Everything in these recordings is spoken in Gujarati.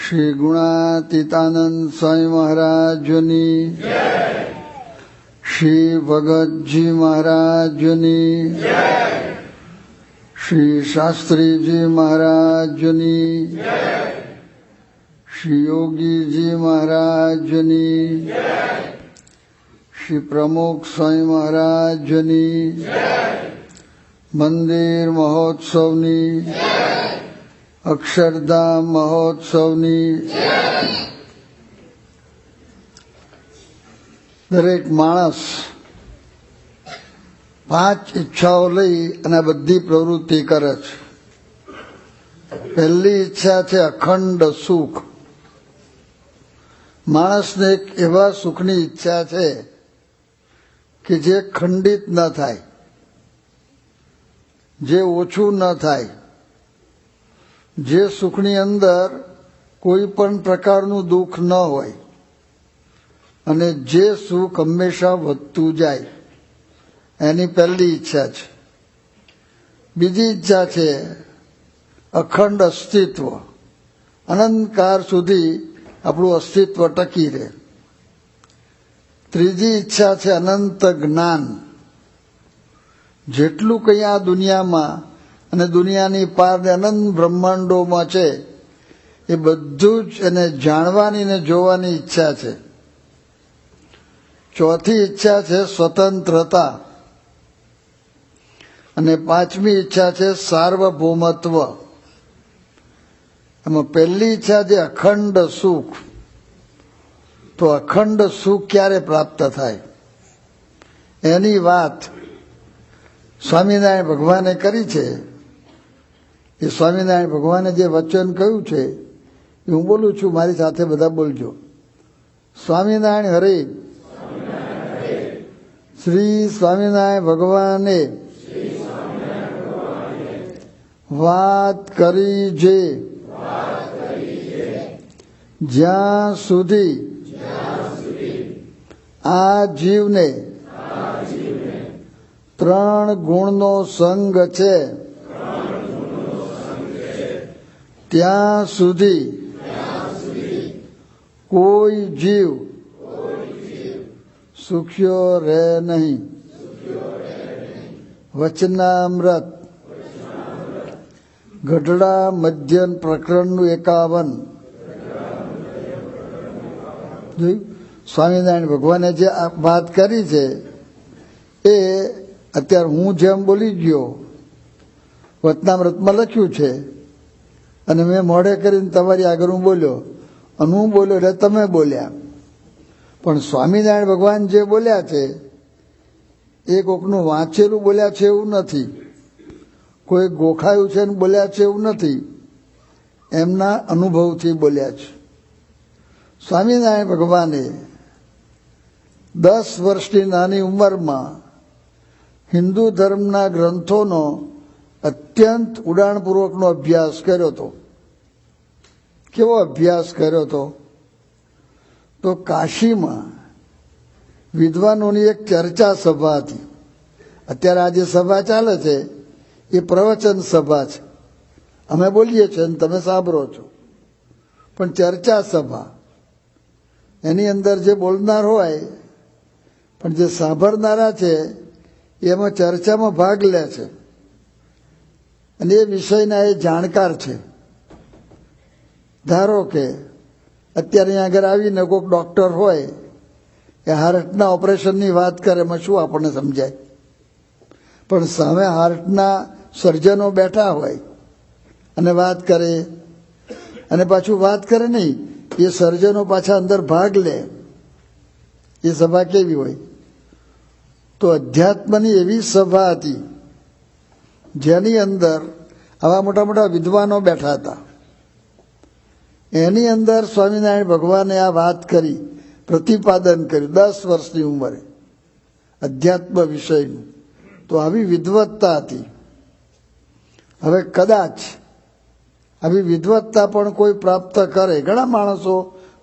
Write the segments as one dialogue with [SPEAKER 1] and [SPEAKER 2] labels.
[SPEAKER 1] શ્રી ગુણાતીતાનંદ સ્વામી મહારાજની જય, શ્રી ભગતજી મહારાજની જય, શ્રી શાસ્ત્રીજી મહારાજની જય, શ્રી યોગીજી મહારાજની જય, શ્રી પ્રમુખ સ્વામી મહારાજની જય, મંદિર મહોત્સવની જય, અક્ષરધામ મહોત્સવની જય. દરેક માણસ 5 ઈચ્છાઓ લઈ અને બધી પ્રવૃત્તિ કરે છે. પહેલી ઈચ્છા છે અખંડ સુખ. માણસને એક એવા સુખની ઈચ્છા છે કે જે ખંડિત ન થાય, જે ઓછું ન થાય, જે સુખની અંદર કોઈ પણ પ્રકારનું દુઃખ ન હોય અને જે સુખ હંમેશા વધતું જાય, એની પહેલી ઈચ્છા છે. બીજી ઈચ્છા છે અખંડ અસ્તિત્વ. અનંતકાળ સુધી આપણું અસ્તિત્વ ટકી રહે. ત્રીજી ઈચ્છા છે અનંત જ્ઞાન. જેટલું કંઈ આ દુનિયામાં અને દુનિયાની પાર ને અનંત બ્રહ્માંડોમાં છે એ બધું જ એને જાણવાની ને જોવાની ઈચ્છા છે. ચોથી ઈચ્છા છે સ્વતંત્રતા અને પાંચમી ઈચ્છા છે સાર્વભૌમત્વ. એમાં પહેલી ઈચ્છા છે અખંડ સુખ. તો અખંડ સુખ ક્યારે પ્રાપ્ત થાય એની વાત સ્વામિનારાયણ ભગવાને કરી છે. એ સ્વામિનારાયણ ભગવાને જે વચન કહ્યું છે એ હું બોલું છું, મારી સાથે બધા બોલજો. સ્વામિનારાયણ હરે. શ્રી સ્વામિનારાયણ ભગવાને વાત કરી જે જ્યાં સુધી આ જીવને 3 ગુણનો સંગ છે ત્યાં સુધી કોઈ જીવ સુખ્યો રહે નહીં. વચનામૃત ગઢડા મધ્યન પ્રકરણનું 51. સ્વામિનારાયણ ભગવાને જે વાત કરી છે એ અત્યારે હું જેમ બોલી ગયો વચનામૃતમાં લખ્યું છે અને મેં મોઢે કરીને તમારી આગળ હું બોલ્યો અને હું બોલ્યો એટલે તમે બોલ્યા. પણ સ્વામિનારાયણ ભગવાન જે બોલ્યા છે એ કોકનું વાંચેલું બોલ્યા છે એવું નથી, કોઈ ગોખાયું છે ને બોલ્યા છે એવું નથી, એમના અનુભવથી બોલ્યા છે. સ્વામિનારાયણ ભગવાને 10 વર્ષની નાની ઉંમરમાં હિન્દુ ધર્મના ગ્રંથોનો અત્યંત ઉડાણપૂર્વકનો અભ્યાસ કર્યો હતો. કેવો અભ્યાસ કર્યો હતો? તો કાશીમાં વિદ્વાનોની એક ચર્ચા સભા હતી. અત્યારે આ જે સભા ચાલે છે એ પ્રવચન સભા છે. અમે બોલીએ છીએ અને તમે સાંભળો છો, પણ ચર્ચા સભા એની અંદર જે બોલનાર હોય પણ જે સાંભળનારા છે એમાં ચર્ચામાં ભાગ લે છે અને એ વિષયના એ જાણકાર છે. ધારો કે અત્યારે અહીંયા આગળ આવીને કોઈક ડૉક્ટર હોય એ હાર્ટના ઓપરેશનની વાત કરે, એમાં શું આપણને સમજાય? પણ સામે હાર્ટના સર્જનો બેઠા હોય અને વાત કરે અને પાછું વાત કરે નહીં, એ સર્જનો પાછા અંદર ભાગ લે, એ સભા કેવી હોય? તો અધ્યાત્મની એવી સભા હતી જેની અંદર આવા મોટા મોટા વિદ્વાનો બેઠા હતા. એની અંદર સ્વામિનારાયણ ભગવાને આ વાત કરી, પ્રતિપાદન કર્યું 10 વર્ષની ઉંમરે અધ્યાત્મ વિષયનું. તો આવી વિદ્વત્તા હતી. હવે કદાચ આવી વિદ્વત્તા પણ કોઈ પ્રાપ્ત કરે. ઘણા માણસો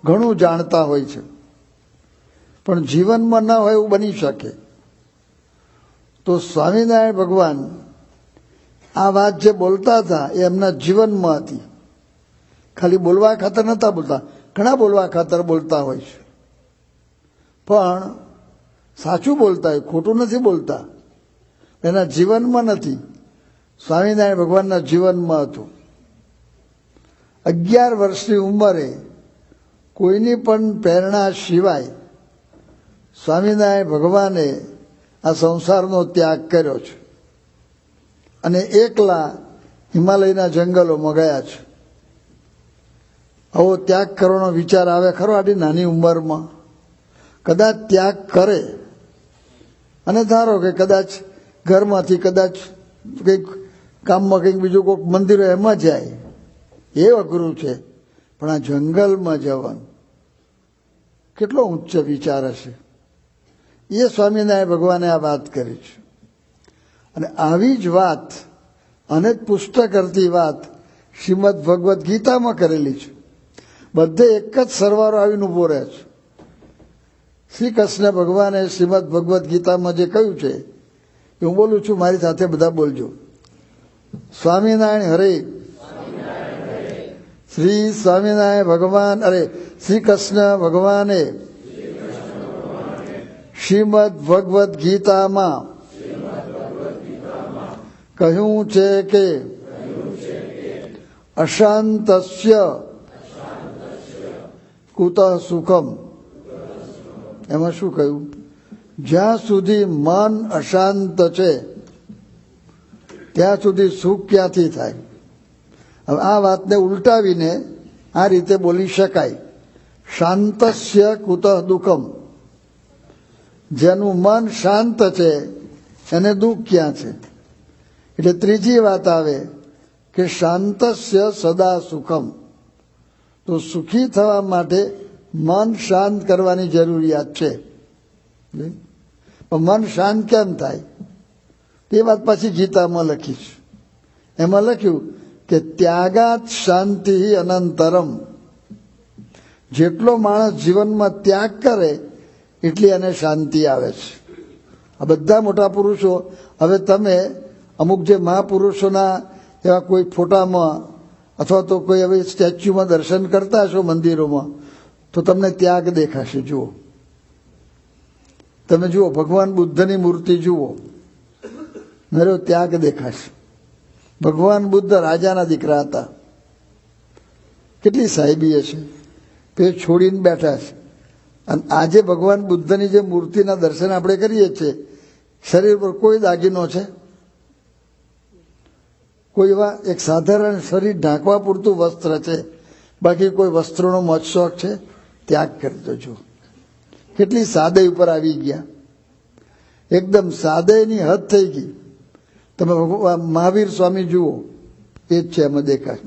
[SPEAKER 1] ઘણું જાણતા હોય છે પણ જીવનમાં ન હોય એવું બની શકે. તો સ્વામિનારાયણ ભગવાન આ વાત જે બોલતા હતા એ એમના જીવનમાં હતી. ખાલી બોલવા ખાતર નહોતા બોલતા, ઘણા બોલવા ખાતર બોલતા હોય છે, પણ સાચું બોલતા હોય, ખોટું નથી બોલતા. એના જીવનમાં નથી, સ્વામિનારાયણ ભગવાનના જીવનમાં હતું. 11 વર્ષની ઉંમરે કોઈની પણ પ્રેરણા સિવાય સ્વામિનારાયણ ભગવાને આ સંસારનો ત્યાગ કર્યો છે અને એકલા હિમાલયના જંગલોમાં ગયા છે. આવો ત્યાગ કરવાનો વિચાર આવે ખરો આટલી નાની ઉંમરમાં? કદાચ ત્યાગ કરે અને ધારો કે કદાચ ઘરમાંથી કદાચ કંઈક કામમાં કંઈક બીજું કોઈક મંદિર એમાં જાય, એ અઘરું છે, પણ આ જંગલમાં જવાનું કેટલો ઉચ્ચ વિચાર હશે. એ સ્વામિનારાયણ ભગવાને આ વાત કરી છે. અને આવી જ વાત અને જ પુષ્ટ કરતી વાત શ્રીમદ ભગવદ્ ગીતામાં કરેલી છે. બધે એક જ સરવારો આવીને ઉભો રહે છે. શ્રી કૃષ્ણ ભગવાને શ્રીમદ ભગવદ્ ગીતામાં જે કહ્યું છે એ હું બોલું છું, મારી સાથે બધા બોલજો. સ્વામિનારાયણ હરે. શ્રી સ્વામિનારાયણ ભગવાન શ્રી કૃષ્ણ ભગવાને શ્રીમદ ભગવદ્ ગીતામાં કહ્યું છે કે અશાંતસ્ય કુતઃ સુખમ. એમાં શું કહ્યું? જ્યાં સુધી મન અશાંત છે ત્યાં સુધી સુખ ક્યાંથી થાય? હવે આ વાતને ઉલટાવીને આ રીતે બોલી શકાય, શાંતસ્ય કુતઃ દુઃખમ. જેનું મન શાંત છે એને દુઃખ ક્યાં છે? એટલે ત્રીજી વાત આવે કે શાંતસ્ય સદા સુખમ. તો સુખી થવા માટે મન શાંત કરવાની જરૂરિયાત છે. પણ મન શાંત કેમ થાય? તે વાત પાછી ગીતામાં લખી છે. એમાં લખ્યું કે ત્યાગાત શાંતિ અનંતરમ. જેટલો માણસ જીવનમાં ત્યાગ કરે એટલી એને શાંતિ આવે છે. આ બધા મોટા પુરુષો, હવે તમે અમુક જે મહાપુરુષોના એવા કોઈ ફોટામાં અથવા તો કોઈ હવે સ્ટેચ્યુમાં દર્શન કરતા હશો મંદિરોમાં, તો તમને ત્યાગ દેખાશે. જુઓ, તમે જુઓ ભગવાન બુદ્ધની મૂર્તિ જુઓ, નરો ત્યાગ દેખાશે. ભગવાન બુદ્ધ રાજાના દીકરા હતા, કેટલી સાહેબી હશે, તે છોડીને બેઠા છે. અને આજે ભગવાન બુદ્ધની જે મૂર્તિના દર્શન આપણે કરીએ છીએ, શરીર પર કોઈ દાગીનો છે? કોઈ એવા એક સાધારણ શરીર ઢાંકવા પૂરતું વસ્ત્ર છે, બાકી કોઈ વસ્ત્રોનો મોજશોખ છે? ત્યાગ કરી દો. જો કેટલી સાદાઈ ઉપર આવી ગયા, એકદમ સાદાઈની હદ થઈ ગઈ. તમે મહાવીર સ્વામી જુઓ, એ જ છે એમાં દેખાય.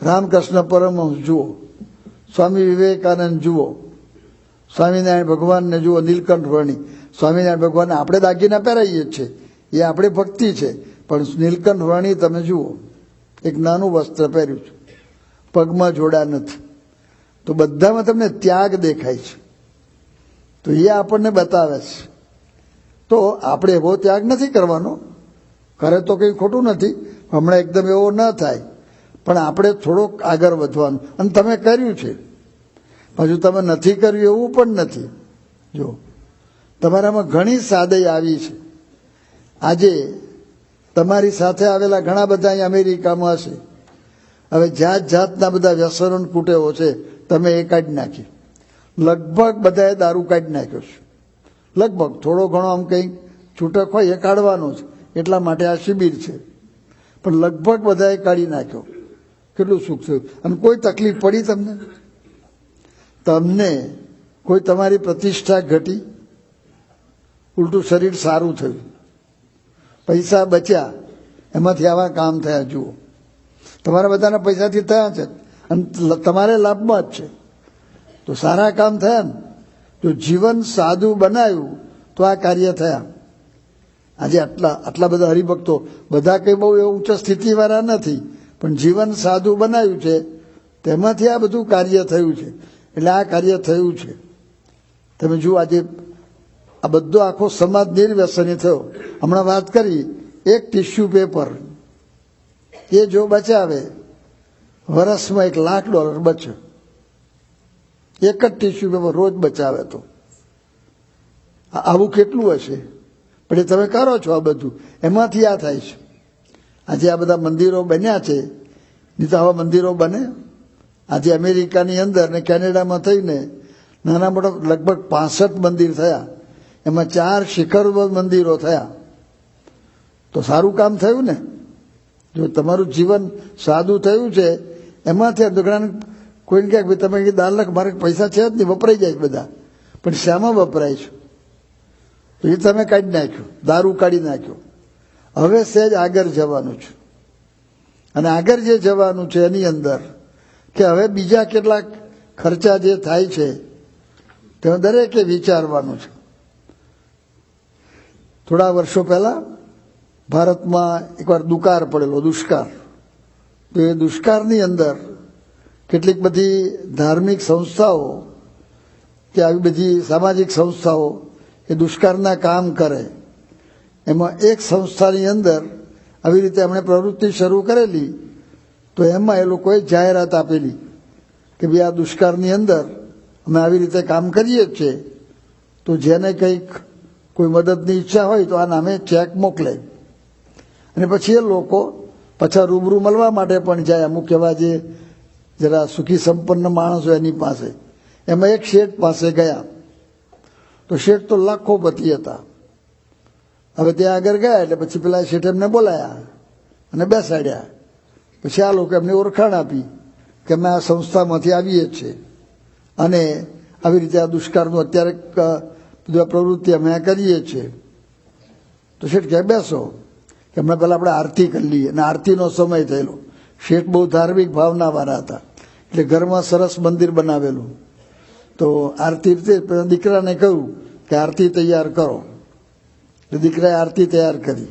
[SPEAKER 1] રામકૃષ્ણ પરમહંસ જુઓ, સ્વામી વિવેકાનંદ જુઓ, સ્વામિનારાયણ ભગવાનને જુઓ, નીલકંઠ વર્ણી. સ્વામિનારાયણ ભગવાનને આપણે દાગીના પહેરાવીએ છીએ, એ આપણી ભક્તિ છે, પણ નીલકંઠ વર્ણી તમે જુઓ, એક નાનું વસ્ત્ર પહેર્યું છે, પગમાં જોડા નથી. તો બધામાં તમને ત્યાગ દેખાય છે. તો એ આપણને બતાવે છે. તો આપણે એવો ત્યાગ નથી કરવાનો, કરે તો કંઈ ખોટું નથી, હમણાં એકદમ એવો ન થાય, પણ આપણે થોડોક આગળ વધવાનું. અને તમે કર્યું છે, હજુ તમે નથી કર્યું એવું પણ નથી. જો તમારામાં ઘણી સાદાઈ આવી છે. આજે તમારી સાથે આવેલા ઘણા બધા અહીં અમેરિકામાં હશે. હવે જાત જાતના બધા વ્યસનો કુટેવો છે, તમે એ કાઢી નાખી. લગભગ બધાએ દારૂ કાઢી નાખ્યો છે. લગભગ થોડો ઘણો આમ કંઈક છૂટક હોય એ કાઢવાનો છે, એટલા માટે આ શિબિર છે. પણ લગભગ બધાએ કાઢી નાખ્યો. કેટલું સુખ થયું. અને કોઈ તકલીફ પડી તમને? તમને કોઈ તમારી પ્રતિષ્ઠા ઘટી? ઉલટું શરીર સારું થયું, પૈસા બચ્યા, એમાંથી આવા કામ થયા. જુઓ, તમારા બધાના પૈસાથી થયા છે અને તમારે લાભમાં જ છે, તો સારા કામ થયા ને. જો જીવન સાદું બનાવ્યું તો આ કાર્ય થયા. આજે આટલા બધા હરિભક્તો, બધા કંઈ બહુ એવું ઉચ્ચ સ્થિતિવાળા નથી, પણ જીવન સાદું બનાવ્યું છે, તેમાંથી આ બધું કાર્ય થયું છે. એટલે આ કાર્ય થયું છે. તમે જુઓ, આજે આ બધો આખો સમાજ નિર્વ્યસની થયો. હમણાં વાત કરી, એક ટિશ્યુ પેપર એ જો બચાવે વર્ષમાં $1,00,000 બચ્યો. એક જ ટીશ્યુ પેપર રોજ બચાવે તો આવું કેટલું હશે? પણ એ તમે કરો છો આ બધું, એમાંથી આ થાય છે. આજે આ બધા મંદિરો બન્યા છે, નહીં તો આવા મંદિરો બને? આજે અમેરિકાની અંદર ને કેનેડામાં થઈને નાના મોટા લગભગ 65 મંદિર થયા, એમાં 4 શિખરબદ્ધ મંદિરો થયા. તો સારું કામ થયું ને. જો તમારું જીવન સાદું થયું છે એમાંથી ઘણા કોઈને કહે ભાઈ તમે 10 લાખ મારે પૈસા છે જ નહીં, વપરાઈ જાય બધા. પણ શામાં વપરાય છે? એ તમે કાઢી નાખ્યું, દારૂ કાઢી નાખ્યો. હવે સહેજ આગળ જવાનું છે, અને આગળ જે જવાનું છે એની અંદર કે હવે બીજા કેટલાક ખર્ચા જે થાય છે તે દરેકે વિચારવાનું છે. થોડા વર્ષો પહેલા ભારતમાં એકવાર દુકાળ પડેલો, દુષ્કાળ. તો એ દુષ્કાળની અંદર કેટલીક બધી ધાર્મિક સંસ્થાઓ કે આવી બધી સામાજિક સંસ્થાઓ એ દુષ્કાળના કામ કરે. એમાં એક સંસ્થાની અંદર આવી રીતે એમણે પ્રવૃત્તિ શરૂ કરેલી. તો એમાં એ લોકોએ જાહેરાત આપેલી કે ભાઈ આ દુષ્કાળની અંદર અમે આવી રીતે કામ કરીએ જ છીએ, તો જેને કંઈક કોઈ મદદની ઈચ્છા હોય તો આ નામે ચેક મોકલે. અને પછી એ લોકો પાછા રૂબરૂ મળવા માટે પણ જાય. અમુક એવા જે જરા સુખી સંપન્ન માણસો એની પાસે, એમાં એક શેઠ પાસે ગયા. તો શેઠ તો લાખોપતિ હતા. હવે ત્યાં આગળ ગયા એટલે પછી પેલા શેઠ એમને બોલાયા અને બેસાડ્યા. પછી આ લોકો એમને ઓળખાણ આપી કે અમે આ સંસ્થામાંથી આવીએ છીએ અને આવી રીતે આ દુષ્કાળનું અત્યારે બધી પ્રવૃત્તિ અમે કરીએ છીએ. તો શેઠ કહે બેસો, કે હમણાં પહેલાં આપણે આરતી કરી લઈએ. અને આરતીનો સમય થયેલો. શેઠ બહુ ધાર્મિક ભાવનાવાળા હતા, એટલે ઘરમાં સરસ મંદિર બનાવેલું. તો આરતી રીતે પેલા દીકરાને કહ્યું કે આરતી તૈયાર કરો. એટલે દીકરાએ આરતી તૈયાર કરી.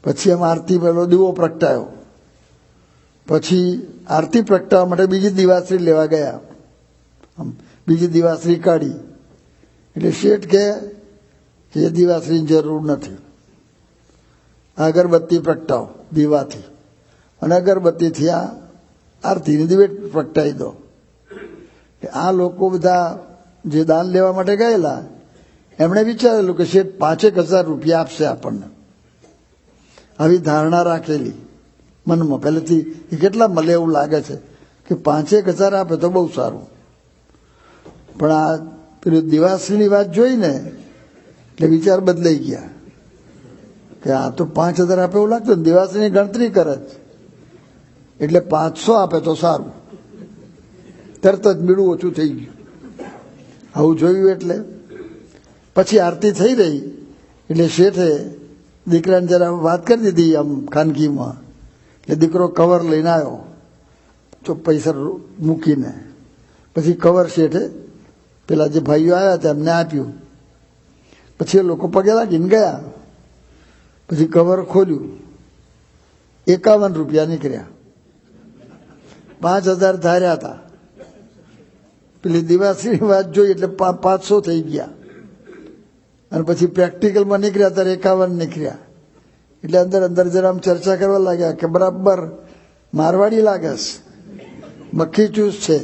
[SPEAKER 1] પછી એમ આરતી પેલો દીવો પ્રગટાયો. પછી આરતી પ્રગટાવવા માટે બીજી દિવાસળી લેવા ગયા. બીજી દિવાસળી કાઢી એટલે શેઠ કહે કે એ દિવાસળીની જરૂર નથી, અગરબત્તી પ્રગટાવો દીવાથી, અને અગરબત્તીથી આ આરતીની દિવેટ પ્રગટાવી દો. આ લોકો બધા જે દાન લેવા માટે ગયેલા એમણે વિચારેલું કે શેઠ 5,000 રૂપિયા આપશે આપણને. આવી ધારણા રાખેલી મનમાં પહેલેથી. એ કેટલા મળે એવું લાગે છે કે 5,000 આપે તો બહુ સારું. પણ આ પેલું દિવાસળીની વાત જોઈને એટલે વિચાર બદલાઈ ગયા કે આ તો 5,000 આપે એવું લાગતું ને, દિવાસળીની ગણતરી કરે જ. એટલે 500 આપે તો સારું. તરત જ મીડું ઓછું થઈ ગયું. આવું જોયું. એટલે પછી આરતી થઈ રહી એટલે શેઠે દીકરાને જરા વાત કરી દીધી આમ ખાનગીમાં. એટલે દીકરો કવર લઈને આવ્યો, તો પૈસા મૂકીને. પછી કવર શેઠે પેલા જે ભાઈઓ આવ્યા હતા એમને આપ્યું. પછી એ લોકો પગે લાગીને ગયા. પછી કવર ખોલ્યું, 51 રૂપિયા નીકળ્યા. 5,000 ધાર્યા હતા. પેલી દિવાસળીની વાત જોઈ એટલે 500 થઈ ગયા. અને પછી પ્રેક્ટિકલમાં નીકળ્યા ત્યારે 51 નીકળ્યા. એટલે અંદર અંદર જરા આમ ચર્ચા કરવા લાગ્યા કે બરાબર મારવાડી લાગે છે, મક્ખી ચૂસ છે.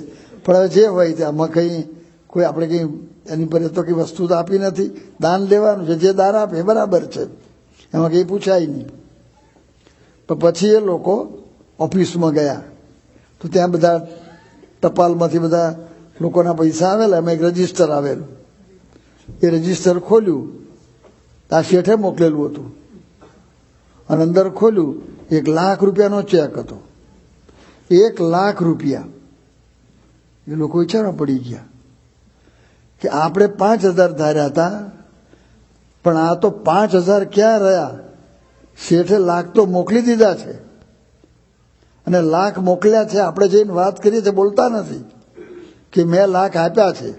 [SPEAKER 1] પણ હવે જે હોય આમાં કંઈ કોઈ આપણે કંઈ એની પર તો કંઈ વસ્તુ તો આપી નથી. દાન લેવાનું છે, જે દાન આપે બરાબર છે, એમાં કંઈ પૂછાય નહીં. પણ પછી એ લોકો ઓફિસમાં ગયા તો ત્યાં બધા ટપાલમાંથી બધા લોકોના પૈસા આવેલા. એમાં એક રજીસ્ટર આવેલું. એ રજીસ્ટર ખોલ્યું, આ શેઠે મોકલેલું હતું. અને અંદર ખોલ્યું, $1,00,000 રૂપિયાનો ચેક હતો. $1,00,000 રૂપિયા. એ લોકો વિચારવા પડી ગયા કે આપણે 5,000 ધાર્યા હતા, પણ આ તો 5,000 ક્યાં રહ્યા? શેઠે $1,00,000 તો મોકલી દીધા છે. અને $1,00,000 મોકલ્યા છે, આપણે જઈને વાત કરીએ છીએ બોલતા નથી કે મેં $1,00,000 આપ્યા છે.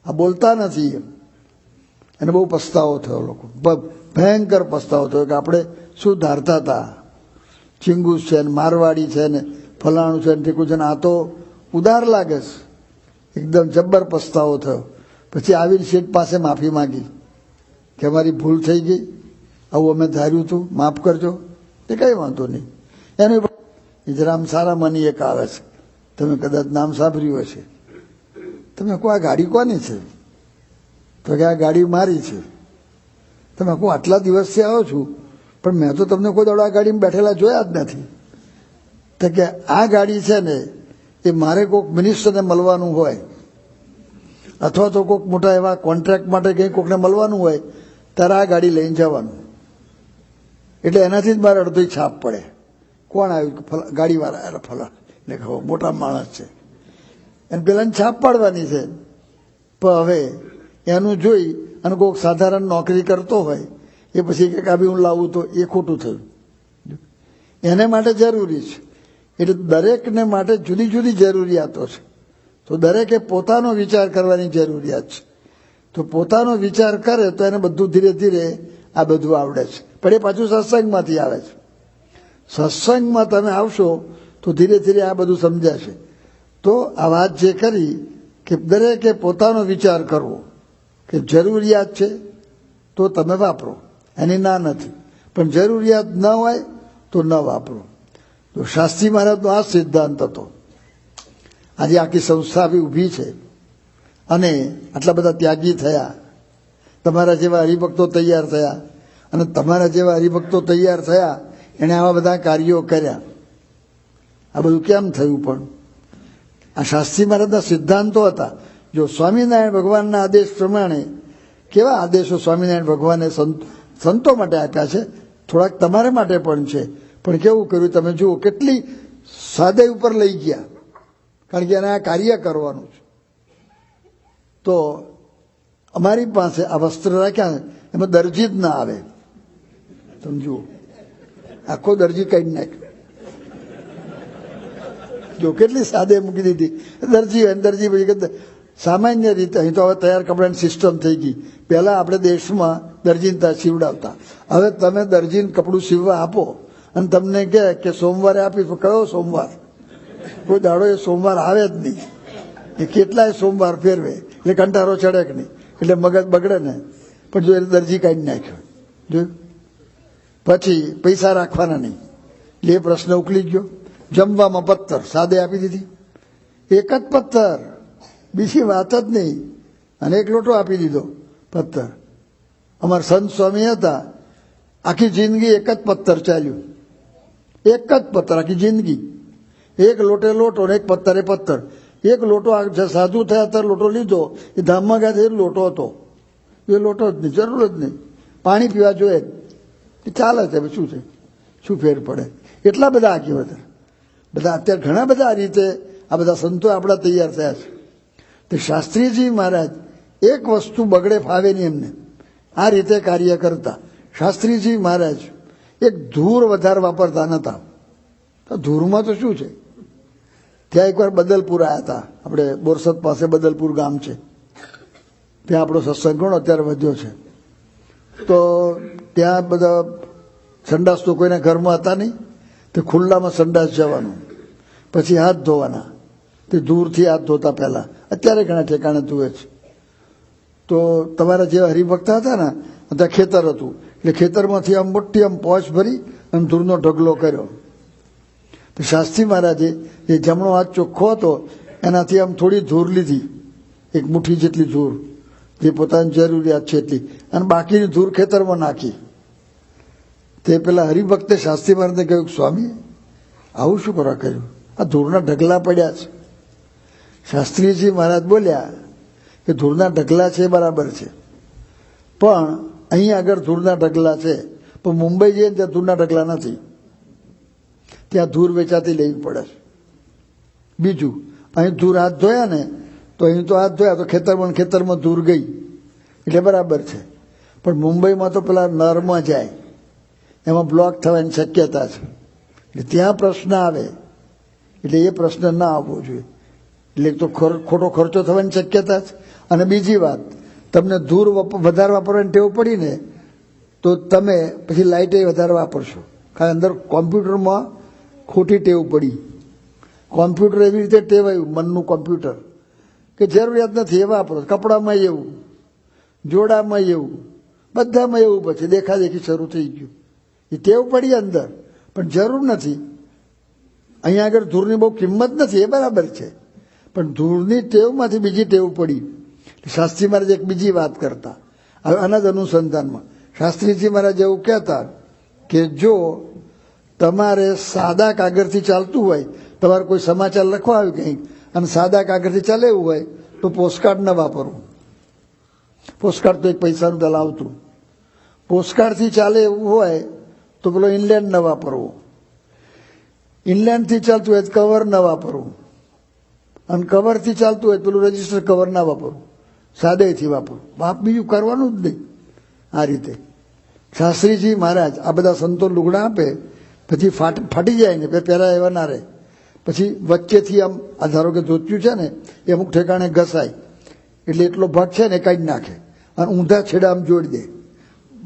[SPEAKER 1] આ બોલતા નથી. એને બહુ પસ્તાવો થયો. લોકો ભયંકર પસ્તાવો થયો કે આપણે શું ધારતા હતા. ચિંગુસ છે ને મારવાડી છે ને ફલાણું છે ને ઠીકું છે ને, આ તો ઉદાર લાગે છે. એકદમ જબ્બર પસ્તાવો થયો. પછી આવીને શેઠ પાસે માફી માંગી કે અમારી ભૂલ થઈ ગઈ, આવું અમે ધાર્યું હતું, માફ કરજો. એ કંઈ વાંધો નહીં. એનું જરામ સારામાંની એક આવે છે, તમે કદાચ નામ સાંભળ્યું હશે. તમે કહો આ ગાડી કોની છે? તો કે આ ગાડી મારી છે. તમે કહો આટલા દિવસથી આવો છું, પણ મેં તો તમને કોઈ દાડો આ ગાડીમાં બેઠેલા જોયા જ નથી. તો કે આ ગાડી છે ને એ મારે કોઈક મિનિસ્ટરને મળવાનું હોય અથવા તો કોઈક મોટા એવા કોન્ટ્રાક્ટ માટે કંઈ કોઈકને મળવાનું હોય ત્યારે આ ગાડી લઈને જવાનું. એટલે એનાથી જ મારે અડધી છાપ પડે. કોણ આવ્યું? ગાડીવાળા એટલે ફલા, એટલે કહો મોટા માણસ છે, એને પેલાની છાપ પાડવાની છે. પણ હવે એનું જોઈ અને કોઈક સાધારણ નોકરી કરતો હોય એ પછી કે બી હું લાવું તો એ ખોટું થયું. એને માટે જરૂરી છે. એટલે દરેકને માટે જુદી જુદી જરૂરિયાતો છે. તો દરેકે પોતાનો વિચાર કરવાની જરૂરિયાત છે. તો પોતાનો વિચાર કરે તો એને બધું ધીરે ધીરે આ બધું આવડે છે. પણ એ પાછું સત્સંગમાંથી આવે છે. સત્સંગમાં તમે આવશો તો ધીરે ધીરે આ બધું સમજાશે. તો આ વાત જે કરી કે દરેકે પોતાનો વિચાર કરવો કે જરૂરિયાત છે તો તમે વાપરો, એની ના નથી. પણ જરૂરિયાત ન હોય તો ન વાપરો. તો શાસ્ત્રી મહારાજનો આ સિદ્ધાંત હતો. આજે આખી સંસ્થા બી ઊભી છે અને આટલા બધા ત્યાગી થયા, તમારા જેવા હરિભક્તો તૈયાર થયા અને તમારા જેવા હરિભક્તો તૈયાર થયા એણે આવા બધા કાર્યો કર્યા. આ બધું કેમ થયું? પણ આ શાસ્ત્રી મહારાજના સિદ્ધાંતો હતા. જો સ્વામિનારાયણ ભગવાનના આદેશ પ્રમાણે, કેવા આદેશો સ્વામિનારાયણ ભગવાને સંતો માટે આપ્યા છે, થોડાક તમારા માટે પણ છે. પણ કેવું કર્યું તમે જુઓ, કેટલી સાદે ઉપર લઈ ગયા, કારણ કે એને આ કાર્ય કરવાનું છે. તો અમારી પાસે આ વસ્ત્ર રાખ્યા, એમાં દરજી જ ના આવે. તમે જુઓ, આખો દરજી કાઢી નાખ્યો. જો કેટલી સાદે મૂકી દીધી. દરજી હોય દરજી પછી સામાન્ય રીતે અહીં તો હવે તૈયાર કપડાની સિસ્ટમ થઈ ગઈ. પહેલા આપણે દેશમાં દરજીને સીવડાવતા. હવે તમે દરજીને કપડું સીવવા આપો અને તમને કહે કે સોમવારે આપીશ, કયો સોમવાર? કોઈ દાડો એ સોમવાર આવે જ નહીં. એ કેટલાય સોમવાર ફેરવે એટલે કંટારો ચડે કે નહીં, એટલે મગજ બગડે ને. પણ જો એ દરજી કાઢી નાખ્યો, જોયું. પછી પૈસા રાખવાના નહીં એટલે એ પ્રશ્ન ઉકલી ગયો. જમવામાં પથ્થર સાદે આપી દીધી, એક જ પથ્થર, બીજી વાત જ નહીં. અને એક લોટો આપી દીધો પથ્થર. અમારા સંત સ્વામી હતા, આખી જિંદગી એક જ પથ્થર ચાલ્યું, એક જ પથ્થર આખી જિંદગી. એક લોટે લોટો ને એક પથ્થરે પથ્થર. એક લોટો સાધુ થયા ત્યારે લોટો લીધો, એ ધામમાં ગયા એ લોટો હતો, એ લોટો જ નહીં, જરૂર જ નહીં. પાણી પીવા જોઈએ, ચાલે છે, શું છે, શું ફેર પડે? એટલા બધા આગી બધા અત્યારે ઘણા બધા આ રીતે આ બધા સંતો આપણા તૈયાર થયા છે. તો શાસ્ત્રીજી મહારાજ એક વસ્તુ બગડે ફાવે નહીં એમને, આ રીતે કાર્ય કરતા. શાસ્ત્રીજી મહારાજ એક ધૂર વધારે વાપરતા નતા. તો ધૂરમાં તો શું છે? ત્યાં એકવાર બદલપુર આવ્યા હતા, આપણે બોરસદ પાસે બદલપુર ગામ છે, ત્યાં આપણો સત્સંગ ઘણો અત્યારે વધ્યો છે. તો ત્યાં બધા સંડાસ તો કોઈના ઘરમાં હતા નહીં, તે ખુલ્લામાં સંડાસ જવાનું, પછી હાથ ધોવાના. તે દૂરથી હાથ ધોતા પહેલા, અત્યારે ઘણા ઠેકાણે ધોવે છે. તો તમારા જેવા હરિભક્ત હતા ને, ત્યાં ખેતર હતું, એટલે ખેતરમાંથી આમ મોટી આમ પોચ ભરી અને ધૂળનો ઢગલો કર્યો. તો શાસ્ત્રી મહારાજે એ જમણો હાથ ચોખ્ખો હતો એનાથી આમ થોડી ધૂળ લીધી, એક મુઠ્ઠી જેટલી ધૂળ, જે પોતાની જરૂરિયાત છે એટલી, અને બાકીની ધૂળ ખેતરમાં નાખી. તે પેલા હરિભક્તે શાસ્ત્રી મહારાજને કહ્યું, સ્વામી આવું શું કરવા કર્યું? આ ધૂળના ઢગલા પડ્યા છે. શાસ્ત્રીજી મહારાજ બોલ્યા કે ધૂળના ઢગલા છે બરાબર છે, પણ અહીં આગળ ધૂળના ઢગલા છે, પણ મુંબઈ જઈએ ત્યાં ધૂળના ઢગલા નથી. ત્યાં ધૂળ વેચાતી લેવી પડે છે. બીજું, અહીં ધૂળ હાથ ધોયા ને, તો અહીં તો હાથ ધોયા તો ખેતરમાં ધૂળ ગઈ એટલે બરાબર છે. પણ મુંબઈમાં તો પેલા નરમાં જાય, એમાં બ્લોક થવાની શક્યતા છે, એટલે ત્યાં પ્રશ્ન આવે. એટલે એ પ્રશ્ન ના આવવો જોઈએ. એટલે તો ખોટો ખર્ચો થવાની શક્યતા છે. અને બીજી વાત, તમને ધૂળ વધારે વાપરવાની ટેવ પડી ને, તો તમે પછી લાઇટે વધારે વાપરશો. કારણ અંદર કોમ્પ્યુટરમાં ખોટી ટેવ પડી. કોમ્પ્યુટર એવી રીતે ટેવાયું, મનનું કોમ્પ્યુટર, કે જરૂરિયાત નથી એ વાપરો. કપડામાં એવું, જોડામાં એવું, બધામાં એવું. પછી દેખાદેખી શરૂ થઈ ગયું. એ ટેવ પડી અંદર, પણ જરૂર નથી. અહીંયા આગળ ધૂળની બહુ કિંમત નથી, એ બરાબર છે, પણ ધૂળની ટેવમાંથી બીજી ટેવ પડી. શાસ્ત્રી મહારાજ એક બીજી વાત કરતા, હવે આના જ અનુસંધાનમાં શાસ્ત્રીજી મહારાજ એવું કહેતા કે જો તમારે સાદા કાગળથી ચાલતું હોય, તમારે કોઈ સમાચાર લખવા આવ્યું કંઈક અને સાદા કાગળથી ચાલે એવું હોય તો પોસ્ટકાર્ડ ન વાપરવું. પોસ્ટકાર્ડ તો એક પૈસાનું દલ આવતું. પોસ્ટકાર્ડથી ચાલે એવું હોય તો પેલો ઇંગ્લેન્ડ ન વાપરવો. ઇંગ્લેન્ડથી ચાલતું હોય તો કવર ન વાપરવું, અને કવરથી ચાલતું હોય પેલું રજીસ્ટર કવર ના વાપરવું, સાદેથી વાપરવું. બાપ બીજું કરવાનું જ નહીં. આ રીતે શાસ્ત્રીજી મહારાજ આ બધા સંતો લુગડા આપે, પછી ફાટી જાય ને પહેરા એવા ના રહે, પછી વચ્ચેથી આમ આ ધારો કે ધોતિયું છે ને એ અમુક ઠેકાણે ઘસાય એટલે એટલો ભાગ છે ને કાઢી નાખે અને ઊંધા છેડા આમ જોડી દે,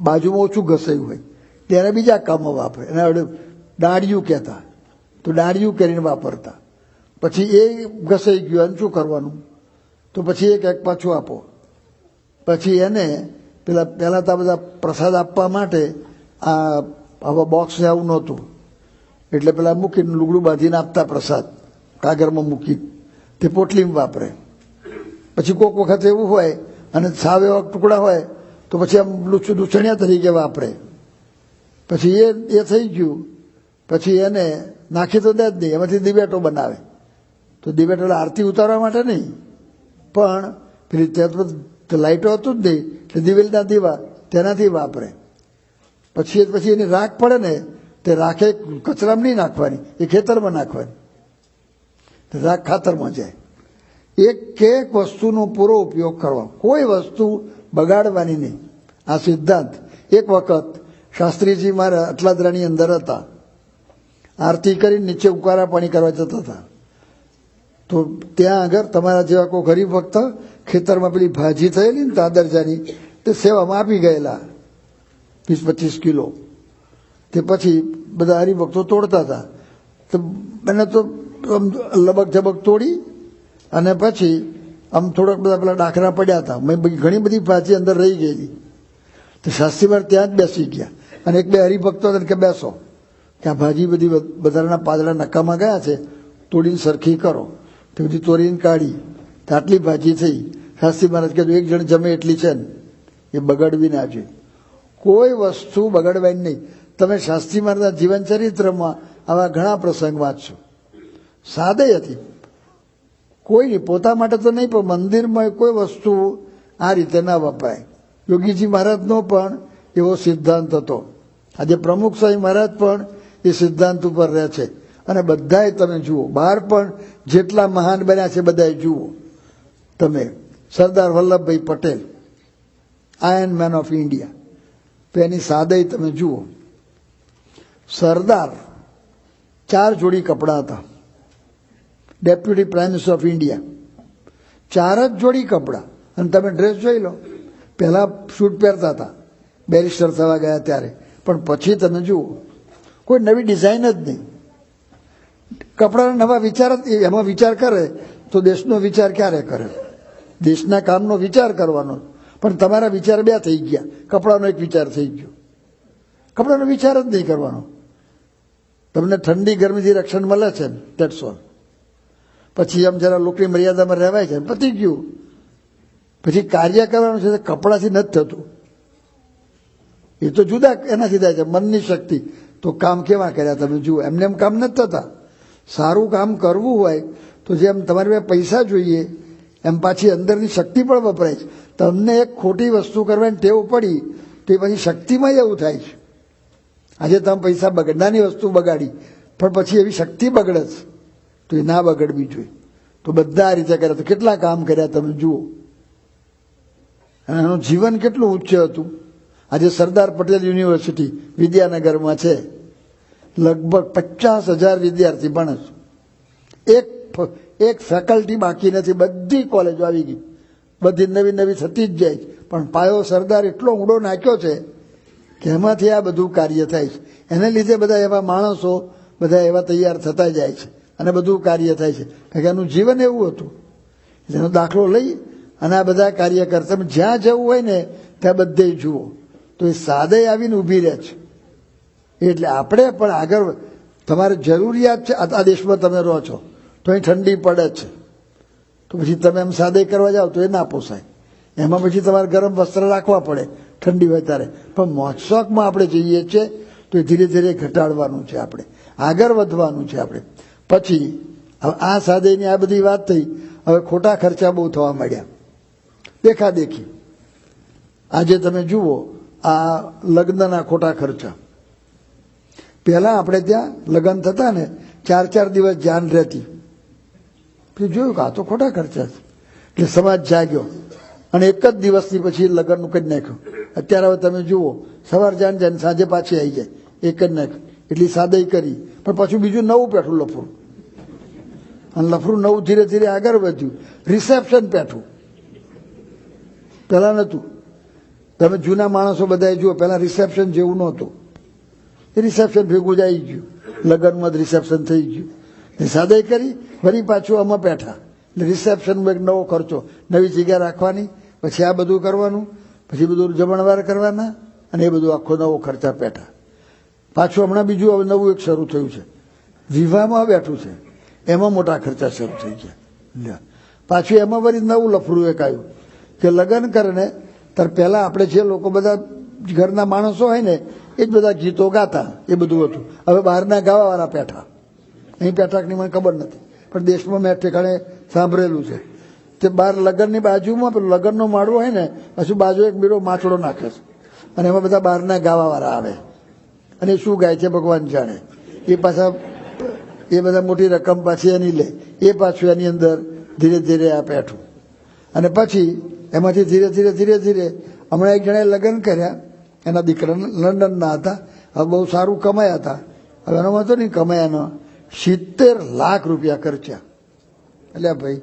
[SPEAKER 1] બાજુમાં ઓછું ઘસાયું હોય ત્યારે બીજા કામમાં વાપરે. એના વડે ડાળિયું કહેતા, તો ડાળિયું કરીને વાપરતા. પછી એ ઘસાઈ ગયું અને શું કરવાનું, તો પછી એક પાછું આપો. પછી એને પહેલાં તો આ બધા પ્રસાદ આપવા માટે આવા બોક્સ આવું નહોતું, એટલે પેલા મૂકીને લુગડું બાંધીને આપતા પ્રસાદ, કાગળમાં મૂકી, તે પોટલીમાં વાપરે. પછી કોઈક વખત એવું હોય અને સાવ એવા ટુકડા હોય તો પછી આમ લૂછણિયા તરીકે વાપરે. પછી એ થઈ ગયું, પછી એને નાખી તો દે જ નહીં, એમાંથી દિવેટો બનાવે. તો દિવેટો આરતી ઉતારવા માટે નહીં, પણ પેલી ત્યાં તો લાઇટો હતું જ નહીં એટલે દિવેલના દીવા તેનાથી વાપરે. પછી એની રાખ પડે ને તે રાખે કચરામાં નહીં નાખવાની, એ ખેતરમાં નાખવાની, રાખ ખાતરમાં જાય. એક વસ્તુનો પૂરો ઉપયોગ કરવાનો, કોઈ વસ્તુ બગાડવાની નહીં. આ સિદ્ધાંત. એક વખત શાસ્ત્રીજી મારા અટલાદરાની અંદર હતા, આરતી કરીને નીચે ઉકાળા પાણી કરવા જતા હતા. તો ત્યાં આગળ તમારા જેવા કોઈ ગરીબ ભક્ત ખેતરમાં પેલી ભાજી થયેલી ને તાદરજાની તે સેવામાં આપી ગયેલા 20-25 કિલો. તે પછી બધા હરિભક્તો તોડતા હતા. તો એને તો લબક ઝબક તોડી અને પછી આમ થોડાક બધા પેલા ડાખરા પડ્યા હતા. ઘણી બધી ભાજી અંદર રહી ગયેલી. તો શાસ્ત્રીમાર ત્યાં જ બેસી ગયા અને એક બે હરિભક્તો હતા કે બેસો, કે આ ભાજી બધી બધાના પાદળા નકામાં ગયા છે, તોડીને સરખી કરો. તે બધી તોડીને કાઢી, તો આટલી ભાજી થઈ. શાસ્ત્રી મહારાજ કીધું એક જણ જમે એટલી છે ને એ બગાડવી ના જોઈએ. કોઈ વસ્તુ બગાડવાની નહીં. તમે શાસ્ત્રી મહારાજના જીવન ચરિત્રમાં આવા ઘણા પ્રસંગ વાંચશો. સાદે હતી, કોઈ નહીં, પોતા માટે તો નહીં, પણ મંદિરમાં કોઈ વસ્તુ આ રીતે ના વપરાય. યોગીજી મહારાજનો પણ એવો સિદ્ધાંત હતો. આજે પ્રમુખ સ્વામી મહારાજ પણ એ સિદ્ધાંત ઉપર રહે છે. અને બધાએ તમે જુઓ, બહાર પણ જેટલા મહાન બન્યા છે બધાએ જુઓ. તમે Sardar Vallabhbhai Patel, iron man of India, તો એની સાદાઈ તમે જુઓ. સરદાર 4 જોડી કપડાં હતા. Deputy prime minister of India 4 જ જોડી કપડાં. અને તમે ડ્રેસ જોઈ લો, પહેલાં શૂટ પહેરતા હતા બેરિસ્ટર થવા ગયા ત્યારે, પણ પછી તમે જુઓ કોઈ નવી ડિઝાઇન જ નહીં. કપડાના નવા વિચાર જ એમાં વિચાર કરે તો દેશનો વિચાર ક્યારે કરે? દેશના કામનો વિચાર કરવાનો, પણ તમારા વિચાર 2 થઈ ગયા. કપડાનો એક વિચાર થઈ ગયો, કપડાનો વિચાર જ નહીં કરવાનો. તમને ઠંડી ગરમીથી રક્ષણ મળે છે ને, દેટ્સ ઓલ. પછી આમ જરા લોકની મર્યાદામાં રહેવાય છે, પતી ગયું. પછી કાર્ય કરવાનું છે, કપડાથી નથી થતું. એ તો જુદા એનાથી થાય છે, મનની શક્તિ. તો કામ કેવા કર્યા તમે જુઓ, એમને એમ કામ નથી થતા. સારું કામ કરવું હોય તો જેમ તમારે પાસે પૈસા જોઈએ એમ પાછી અંદરની શક્તિ પણ વપરાય છે. તમને એક ખોટી વસ્તુ કરવાની ટેવ પડી તો એ પછી શક્તિમાં એવું થાય છે. આજે તમે પૈસા નાની વસ્તુ બગાડી, પણ પછી એવી શક્તિ બગડે છે, તો એ ના બગડવી જોઈએ. તો બધા આ રીતે કર્યા. તો કેટલા કામ કર્યા તમે જુઓ. અને એનું જીવન કેટલું ઉચ્ચ હતું. આજે સરદાર પટેલ યુનિવર્સિટી વિદ્યાનગરમાં છે, લગભગ 50,000 વિદ્યાર્થી ભણે છે. એક ફેકલ્ટી બાકી નથી, બધી કોલેજો આવી ગઈ, બધી નવી નવી થતી જ જાય છે. પણ પાયો સરદાર એટલો ઊંડો નાખ્યો છે કે એમાંથી આ બધું કાર્ય થાય છે. એને લીધે બધા એવા માણસો બધા એવા તૈયાર થતા જાય છે અને બધું કાર્ય થાય છે. કારણ કે એનું જીવન એવું હતું. એનો દાખલો લઈ અને આ બધા કાર્ય કરતા તમે જ્યાં જવું હોય ને ત્યાં બધે જુઓ તો એ સાદે આવીને ઊભી રહે છે. એટલે આપણે પણ આગળ તમારે જરૂરિયાત છે, આ દેશમાં તમે રહો છો તો અહીં ઠંડી પડે છે, તો પછી તમે એમ સાદે કરવા જાઓ તો એ ના પોસાય. એમાં પછી તમારે ગરમ વસ્ત્ર રાખવા પડે ઠંડી હોય ત્યારે. પણ મોજશોખમાં આપણે જઈએ છીએ તો એ ધીરે ધીરે ઘટાડવાનું છે, આપણે આગળ વધવાનું છે આપણે. પછી આ સાદેની આ બધી વાત થઈ. હવે ખોટા ખર્ચા બહુ થવા માંડ્યા, દેખાદેખી. આજે તમે જુઓ આ લગ્નના ખોટા ખર્ચા. પહેલા આપણે ત્યાં લગ્ન થતા ને 4-4 દિવસ જાન રહેતી, પછી જોયું કે આ તો ખોટા ખર્ચા છે, એટલે સમાજ જાગ્યો અને એક જ દિવસની પછી લગ્નનું કરી નાખ્યું. અત્યારે હવે તમે જુઓ સવાર જાન જાય સાંજે પાછી આવી જાય, એક જ નાખ્યું. એટલી સાદાઈ કરી, પણ પાછું બીજું નવું પેઠું લફરું, અને લફરું નવું ધીરે ધીરે આગળ વધ્યું. રિસેપ્શન પેઠું પહેલા નહોતું. તમે જૂના માણસો બધા જુઓ, પહેલા રિસેપ્શન જેવું નહોતું. એ રિસેપ્શન ભેગું જ આવી ગયું, લગ્નમાં જ રિસેપ્શન થઈ ગયું. એ સાદાઈ કરી, ફરી પાછું આમાં પેઠા. એટલે રિસેપ્શનમાં એક નવો ખર્ચો, નવી જગ્યા રાખવાની, પછી આ બધું કરવાનું, પછી બધું જમણવાર કરવાના, અને એ બધું આખો નવો ખર્ચા પેઠા. પાછું હમણાં બીજું હવે નવું એક શરૂ થયું છે, વિવાહમાં બેઠું છે, એમાં મોટા ખર્ચા શરૂ થઈ ગયા. પાછું એમાં વળી નવું લફરું એક આવ્યું કે લગ્ન કરે ને ત્યારે પહેલાં આપણે જે લોકો બધા ઘરના માણસો હોય ને એ જ બધા ગીતો ગાતા, એ બધું હતું. હવે બહારના ગાવાવાળા પેઠા. અહીં પેઠાકની મને ખબર નથી, પણ દેશમાં મેં ઠેકાણે સાંભળેલું છે. તે બહાર લગ્નની બાજુમાં પેલું લગ્નનો માળવો હોય ને, પાછું બાજુ એક બીડો માછડો નાખે છે, અને એમાં બધા બહારના ગાવાવાળા આવે, અને શું ગાય છે ભગવાન જાણે. એ પાછા એ બધા મોટી રકમ પાછી એની લે, એ પાછું એની અંદર ધીરે ધીરે આ પેઠું. અને પછી એમાંથી ધીરે ધીરે ધીરે ધીરે હમણાં એક જણાએ લગ્ન કર્યા, એના દીકરા લંડનના હતા, હવે બહુ સારું કમાયા હતા. હવે એનો વાંધો નહીં, કમાયાનો 70 લાખ રૂપિયા ખર્ચ્યા. એટલે ભાઈ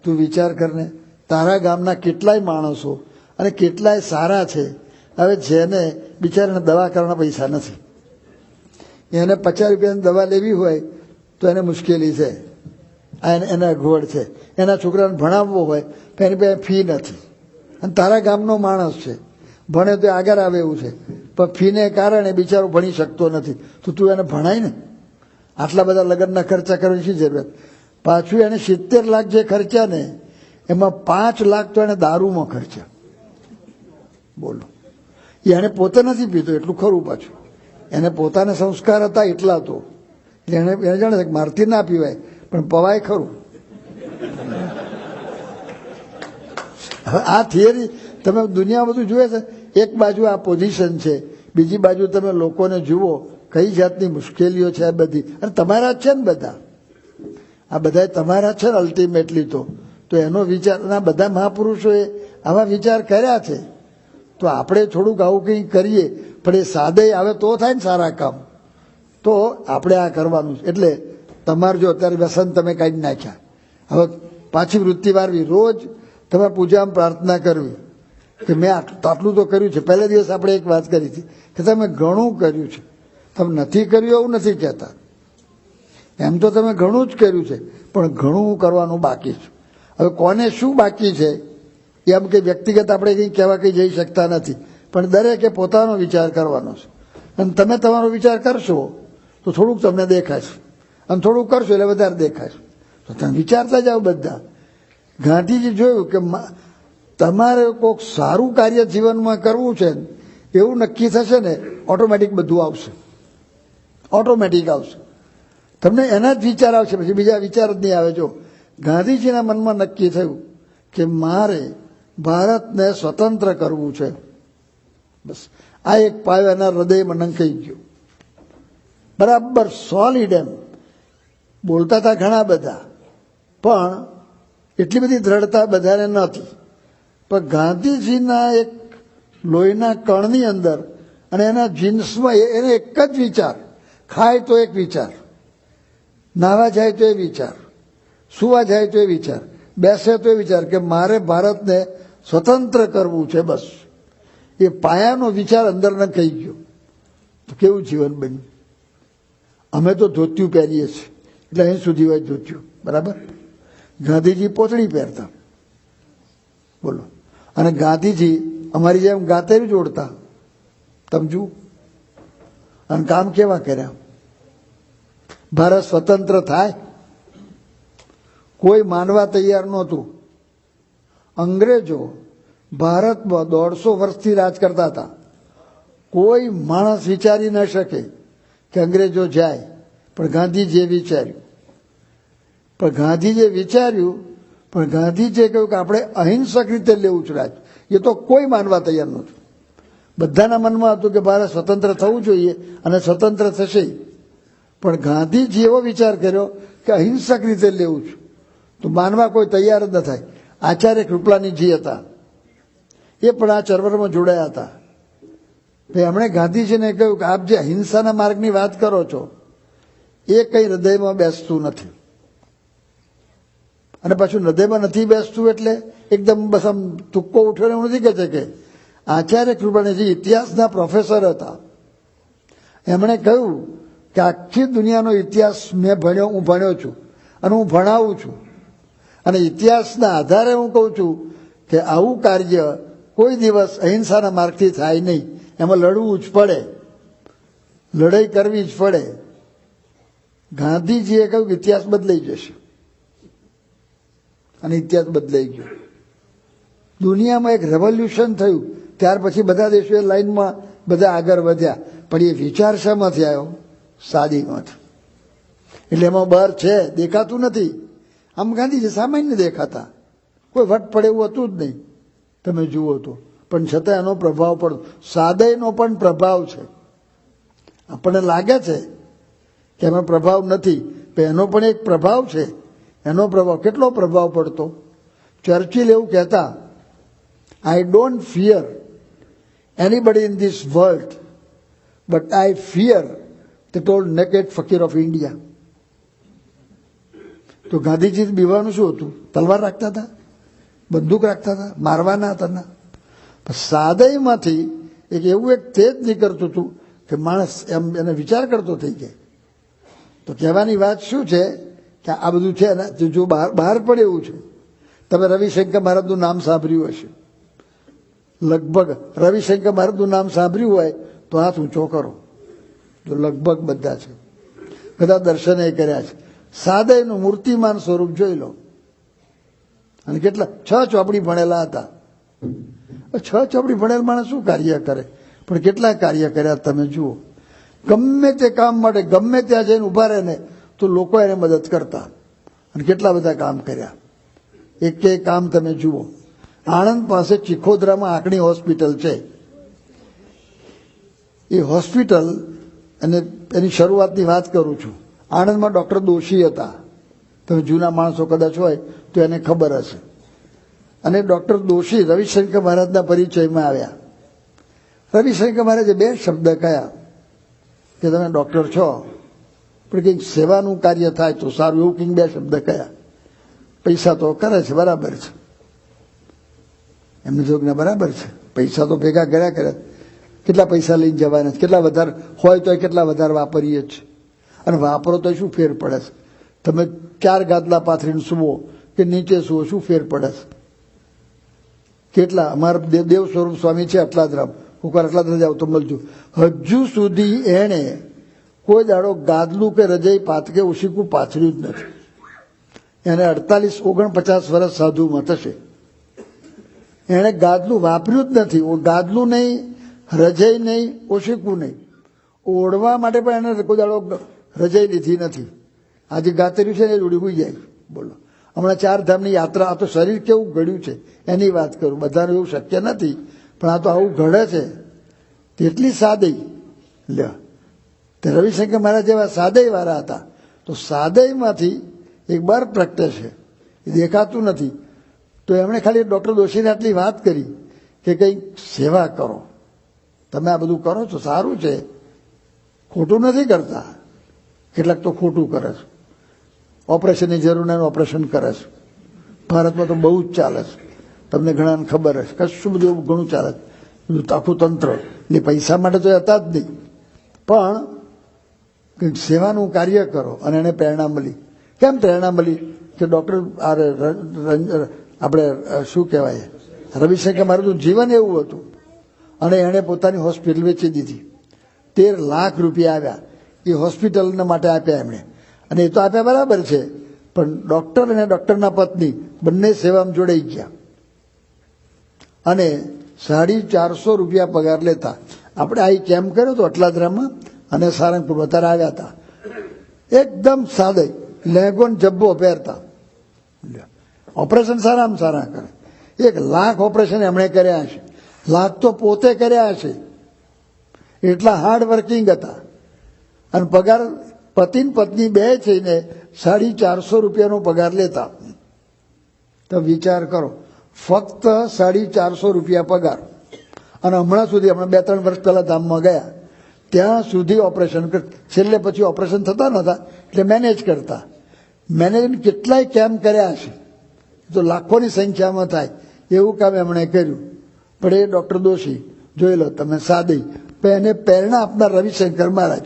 [SPEAKER 1] તું વિચાર કરને, તારા ગામના કેટલાય માણસો અને કેટલાય સારા છે, હવે જેને બિચારાને દવા કરવાના પૈસા નથી, એને 50 રૂપિયાની દવા લેવી હોય તો એને મુશ્કેલી છે, એના અગવડ છે. એના છોકરાને ભણાવવો હોય તો એની પાસે ફી નથી. અને તારા ગામનો માણસ છે, ભણે તો આગળ આવે એવું છે, પણ ફીને કારણે બિચારો ભણી શકતો નથી, તો તું એને ભણાય ને. આટલા બધા લગ્નના ખર્ચા કરવાની શી જરૂરત? પાછું એને 70 લાખ જે ખર્ચા ને એમાં 5 લાખ તો એને દારૂમાં ખર્ચા. બોલો, એને પોતે નથી પીતો એટલું ખરું, પાછું એને પોતાને સંસ્કાર હતા એટલા તો એને જાણે છે કે મારથી ના પીવાય પણ પવાય ખરું. હવે આ થિયરી તમે દુનિયા બધું જુએ છે. એક બાજુ આ પોઝિશન છે, બીજી બાજુ તમે લોકોને જુઓ કઈ જાતની મુશ્કેલીઓ છે આ બધી. અને તમારા જ છે ને બધા, આ બધા તમારા છે ને અલ્ટિમેટલી. તો એનો વિચાર, ના બધા મહાપુરુષોએ આવા વિચાર કર્યા છે. તો આપણે થોડુંક આવું કંઈ કરીએ, પણ એ સાદે આવે તો થાય ને સારા કામ. તો આપણે આ કરવાનું છે. એટલે તમારે જો અત્યારે વ્યસન તમે કાઢી નાખ્યા, હવે પાછી વૃત્તિ વારવી, રોજ તમારે પૂજામાં પ્રાર્થના કરવી કે મેં આટલું તો કર્યું છે. પહેલા દિવસ આપણે એક વાત કરી હતી કે તમે ઘણું કર્યું છે, તમે નથી કર્યું એવું નથી કહેતા. એમ તો તમે ઘણું જ કર્યું છે, પણ ઘણું કરવાનું બાકી છે. હવે કોને શું બાકી છે એમ કે વ્યક્તિગત આપણે કંઈ કહેવા કંઈ જઈ શકતા નથી, પણ દરેકે પોતાનો વિચાર કરવાનો છે. અને તમે તમારો વિચાર કરશો તો થોડુંક તમને દેખાશે, અને થોડુંક કરશો એટલે વધારે દેખાશે. તો તમે વિચારતા જાઓ બધા. ગાંધીજી જોયું કે તમારે કોઈક સારું કાર્ય જીવનમાં કરવું છે એવું નક્કી થશે ને, ઓટોમેટિક બધું આવશે, ઓટોમેટિક આવશે. તમને એના જ વિચાર આવશે, પછી બીજા વિચાર જ નહીં આવે. જો ગાંધીજીના મનમાં નક્કી થયું કે મારે ભારતને સ્વતંત્ર કરવું છે, બસ આ એક પાયો એના હૃદયમાં નંખાઈ ગયો, બરાબર સોલિડ. એમ બોલતા હતા ઘણા બધા, પણ એટલી બધી દ્રઢતા બધાને નહોતી. પણ ગાંધીજીના એક લોહીના કણની અંદર અને એના જીન્સમાં એને એક જ વિચાર, ખાય તો એક વિચાર, નાવા જાય તો એ વિચાર, સુવા જાય તો એ વિચાર, બેસે તો એ વિચાર કે મારે ભારતને સ્વતંત્ર કરવું છે. બસ એ પાયાનો વિચાર અંદર નંખાઈ ગયો. તો કેવું જીવન બન્યું? અમે તો ધોતિયું પહેરીએ છીએ, એટલે અહીં સુધી હોય ધોતિયું, બરાબર. ગાંધીજી પોતળી પહેરતા, બોલો. અને ગાંધીજી અમારી જેમ ગાતેરી જોડતા, સમજુ. અને કામ કેવા કર્યા, ભારત સ્વતંત્ર થાય? કોઈ માનવા તૈયાર નહોતું. અંગ્રેજો ભારતમાં 150 વર્ષથી રાજ કરતા હતા. કોઈ માણસ વિચારી ન શકે કે અંગ્રેજો જાય, પણ ગાંધીજીએ વિચાર્યું. પણ ગાંધીજીએ વિચાર્યું, પણ ગાંધીજીએ કહ્યું કે આપણે અહિંસક રીતે લેવું છે રાજ. એ તો કોઈ માનવા તૈયાર નહોતું. બધાના મનમાં હતું કે ભારત સ્વતંત્ર થવું જોઈએ અને સ્વતંત્ર થશે. પણ ગાંધીજી એવો વિચાર કર્યો કે અહિંસક રીતે લેવું છે, તો માનવા કોઈ તૈયાર જ ન થાય. આચાર્ય કૃપલાનીજી હતા, એ પણ આ ચળવળમાં જોડાયા હતા. એમણે ગાંધીજીને કહ્યું કે આપ જે અહિંસાના માર્ગની વાત કરો છો એ કંઈ હૃદયમાં બેસતું નથી. અને પાછું હૃદયમાં નથી બેસતું એટલે એકદમ બસ આમ તુક્કો ઉઠ્યો એવું નથી કે છે. આચાર્ય કૃપલાનીજી ઇતિહાસના પ્રોફેસર હતા. એમણે કહ્યું કે આખી દુનિયાનો ઇતિહાસ મેં ભણ્યો, હું ભણ્યો છું અને હું ભણાવું છું. અને ઇતિહાસના આધારે હું કહું છું કે આવું કાર્ય કોઈ દિવસ અહિંસાના માર્ગથી થાય નહીં. એમાં લડવું જ પડે, લડાઈ કરવી જ પડે. ગાંધીજીએ કહ્યું કે ઇતિહાસ બદલાઈ જશે, અને ઇતિહાસ બદલાઈ ગયો. દુનિયામાં એક રેવોલ્યુશન થયું. ત્યાર પછી બધા દેશોએ લાઈનમાં બધા આગળ વધ્યા. પણ એ વિચાર શામાંથી આવ્યો? સાદીમાંથી. એટલે એમાં બહાર છે, દેખાતું નથી. આમ ગાંધીજી સામાન્ય દેખાતા, કોઈ વટ પડે એવું હતું જ નહીં, તમે જુઓ તો. પણ છતાં એનો પ્રભાવ પડતો. સાદાઈનો પણ પ્રભાવ છે. આપણને લાગે છે કે એમાં પ્રભાવ નથી, પણ એનો પણ એક પ્રભાવ છે. એનો પ્રભાવ, કેટલો પ્રભાવ પડતો. ચર્ચિલ એવું કહેતા, I don't fear anybody in this world, but I fear the tall naked fakir of India. તો ગાંધીજી બીવાનું શું હતું? તલવાર રાખતા હતા, બંદૂક રાખતા હતા, મારવાના હતા ના. સાદાઈમાંથી એક એવું એક તેજ નીકળતું હતું કે માણસ એમ એને વિચાર કરતો થઈ જાય. તો કહેવાની વાત શું છે કે આ બધું છે ને, જો બહાર પડે એવું છે. તમે રવિશંકર મહારાજનું નામ સાંભળ્યું હશે, લગભગ રવિશંકર મહારાજનું નામ સાંભળ્યું હોય તો હાથ ઊંચો કરો. જો લગભગ બધા છે, બધા દર્શને કર્યા છે. સાદાઈનું મૂર્તિમાન સ્વરૂપ જોઈ લો. અને કેટલા 6 ચોપડી ભણેલા હતા. 6 ચોપડી ભણેલ માણસ શું કાર્ય કરે? પણ કેટલા કાર્ય કર્યા તમે જુઓ. ગમે તે કામ માટે ગમે ત્યાં જઈને ઉભા રહે ને તો લોકો એને મદદ કરતા. અને કેટલા બધા કામ કર્યા. એક કામ તમે જુઓ. આણંદ પાસે ચિખોદરામાં આંખની હોસ્પિટલ છે. એ હોસ્પિટલ, અને એની શરૂઆતની વાત કરું છું. આણંદમાં ડૉક્ટર દોશી હતા. તમે જૂના માણસો કદાચ હોય તો એને ખબર હશે. અને ડૉક્ટર દોશી રવિશંકર મહારાજના પરિચયમાં આવ્યા. રવિશંકર મહારાજે 2 શબ્દ કહ્યા કે તમે ડૉક્ટર છો, પણ કંઈક સેવાનું કાર્ય થાય તો સારું, એવું કંઈક 2 શબ્દ કહ્યા. પૈસા તો કરે છે, બરાબર છે, એમને જોગને બરાબર છે. પૈસા તો ભેગા કર્યા. કેટલા પૈસા લઈને જવાના છે? કેટલા વધારે હોય તો કેટલા વધારે વાપરીએ છીએ. અને વાપરો તો શું ફેર પડે છે? તમે 4 ગાદલા પાથરીને સુવો કે નીચે સુવો, શું ફેર પડે છે? કેટલા અમારા દેવ સ્વરૂપ સ્વામી છે અટલાદરામ, હું અટલાદરામ જાવ તો મળજો. હજુ સુધી એણે કોઈ દાડો ગાદલું કે રજાઈ કે ઉશીકું પાથર્યું જ નથી. એને 48-49 વર્ષ સાધુમાં થશે. એણે ગાદલું વાપર્યું જ નથી. ગાદલું નહીં, રજાઈ નહીં, ઓશીકું નહીં. ઓઢવા માટે પણ એને કોઈ દાડો રજાઈ લીધી નથી. આજે ગાતર્યું છે ને એ ઉડી જાય. બોલો, હમણાં 4 ધામની યાત્રા, આ તો શરીર કેવું ઘડ્યું છે એની વાત કરું. બધાનું એવું શક્ય નથી, પણ આ તો આવું ઘડે છે. તેટલી સાદઈ લે. તે રવિશંકર મહારાજ જેવા સાદઈ વાળા હતા. તો સાદઈમાંથી એક બહાર પ્રગટે છે, એ દેખાતું નથી. તો એમણે ખાલી ડૉક્ટર દોશીને આટલી વાત કરી કે કંઈક સેવા કરો. તમે આ બધું કરો છો સારું છે, ખોટું નથી કરતા. કેટલાક તો ખોટું કરે છે. ઓપરેશનની જરૂર નહીં, ઓપરેશન કરે છે. ભારતમાં તો બહુ જ ચાલે છે, તમને ઘણાને ખબર હશે. કશું બધું એવું ઘણું ચાલે છે. આખું તંત્ર એટલે પૈસા માટે તો હતા જ નહીં, પણ કંઈક સેવાનું કાર્ય કરો. અને એને પ્રેરણા મળી. કેમ પ્રેરણા મળી? કે ડૉક્ટર આપણે શું કહેવાય, રવિશંકર મારું જીવન એવું હતું. અને એણે પોતાની હોસ્પિટલ વેચી દીધી. 13 લાખ રૂપિયા આવ્યા એ હોસ્પિટલના માટે આપ્યા એમણે. અને એ તો આપ્યા બરાબર છે, પણ ડૉક્ટર અને ડૉક્ટરના પત્ની બંને સેવામાં જોડાઈ ગયા અને 450 રૂપિયા પગાર લેતા. આપણે આ કેમ્પ કર્યો હતો અટલાદરામાં અને સારંગપુર અત્યારે આવ્યા હતા. એકદમ સાદે લેંગો ને જબ્બો પહેરતા, ઓપરેશન સારામાં સારા કરે. 1 લાખ ઓપરેશન એમણે કર્યા હશે, લાખ તો પોતે કર્યા હશે, એટલા હાર્ડ વર્કિંગ હતા. અને પગાર પતિ ને પત્ની બે થઈને 450 રૂપિયાનો પગાર લેતા. તો વિચાર કરો, ફક્ત 450 રૂપિયા પગાર. અને હમણાં 2-3 વર્ષ પહેલા ધામમાં ગયા ત્યાં સુધી ઓપરેશન છેલ્લે પછી ઓપરેશન થતા નહોતા એટલે મેનેજ કરતા. મેનેજ કેટલાય કેમ્પ કર્યા હશે, તો લાખોની સંખ્યામાં થાય એવું કામ એમણે કર્યું. પણ એ ડૉક્ટર દોશી જોઈ લો તમે, સાદી એને પ્રેરણા આપનાર રવિશંકર મહારાજ.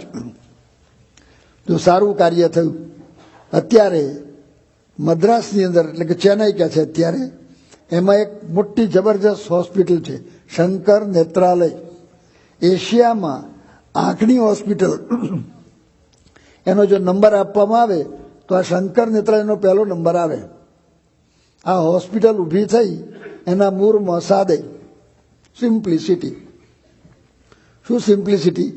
[SPEAKER 1] જો સારું કાર્ય થયું. અત્યારે મદ્રાસની અંદર એટલે કે ચેન્નઈ કે છે અત્યારે, એમાં એક મોટી જબરજસ્ત હોસ્પિટલ છે શંકર નેત્રાલય. એશિયામાં આંખની હોસ્પિટલ એનો જો નંબર આપવામાં આવે તો આ શંકર નેત્રાલયનો પહેલો નંબર આવે. આ હોસ્પિટલ ઊભી થઈ એના મૂળમાં સાદે સિમ્પ્લિસિટી. શું સિમ્પ્લિસિટી?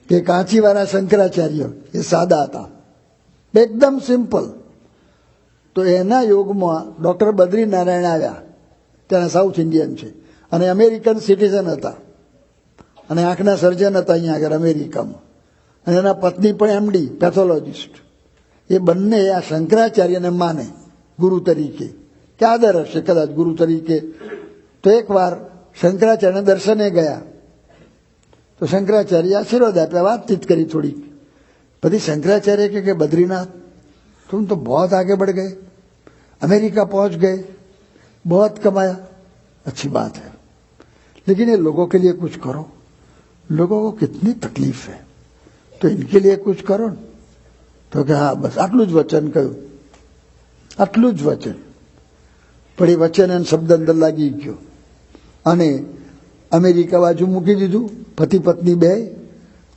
[SPEAKER 1] કે કાંચીવાળા શંકરાચાર્ય એ સાદા હતા, એકદમ સિમ્પલ. તો એના યોગમાં ડૉક્ટર બદ્રીનારાયણ આવ્યા, ત્યાં સાઉથ ઇન્ડિયન છે અને અમેરિકન સિટીઝન હતા અને આંખના સર્જન હતા અહીંયા આગળ અમેરિકામાં. અને એના પત્ની પણ એમડી પેથોલોજીસ્ટ. એ બંને આ શંકરાચાર્યને માને ગુરુ તરીકે, કે આદર હશે કદાચ ગુરુ તરીકે. તો એકવાર શંકરાચાર્યને દર્શને ગયા તો શંકરાચાર્ય આશીર્વાદ આપ્યા, વાતચીત કરી થોડીક. પછી શંકરાચાર્ય કે બદ્રીનાથ तुम तो बहुत आगे बढ़ गए, अमेरिका पहुंच गए, बहुत कमाया, अच्छी बात है, लेकिन ये लोगों के लिए कुछ करो. लोगों को कितनी तकलीफ है, तो इनके लिए कुछ करो. तो कि हाँ बस आटલું જ વચન કહ્યું, આટલું જ વચન. પણ એ વચન એને શબ્દ અંદર લાગી ગયો અને અમેરિકા બાજુ મૂકી દીધું, પતિ પત્ની બે,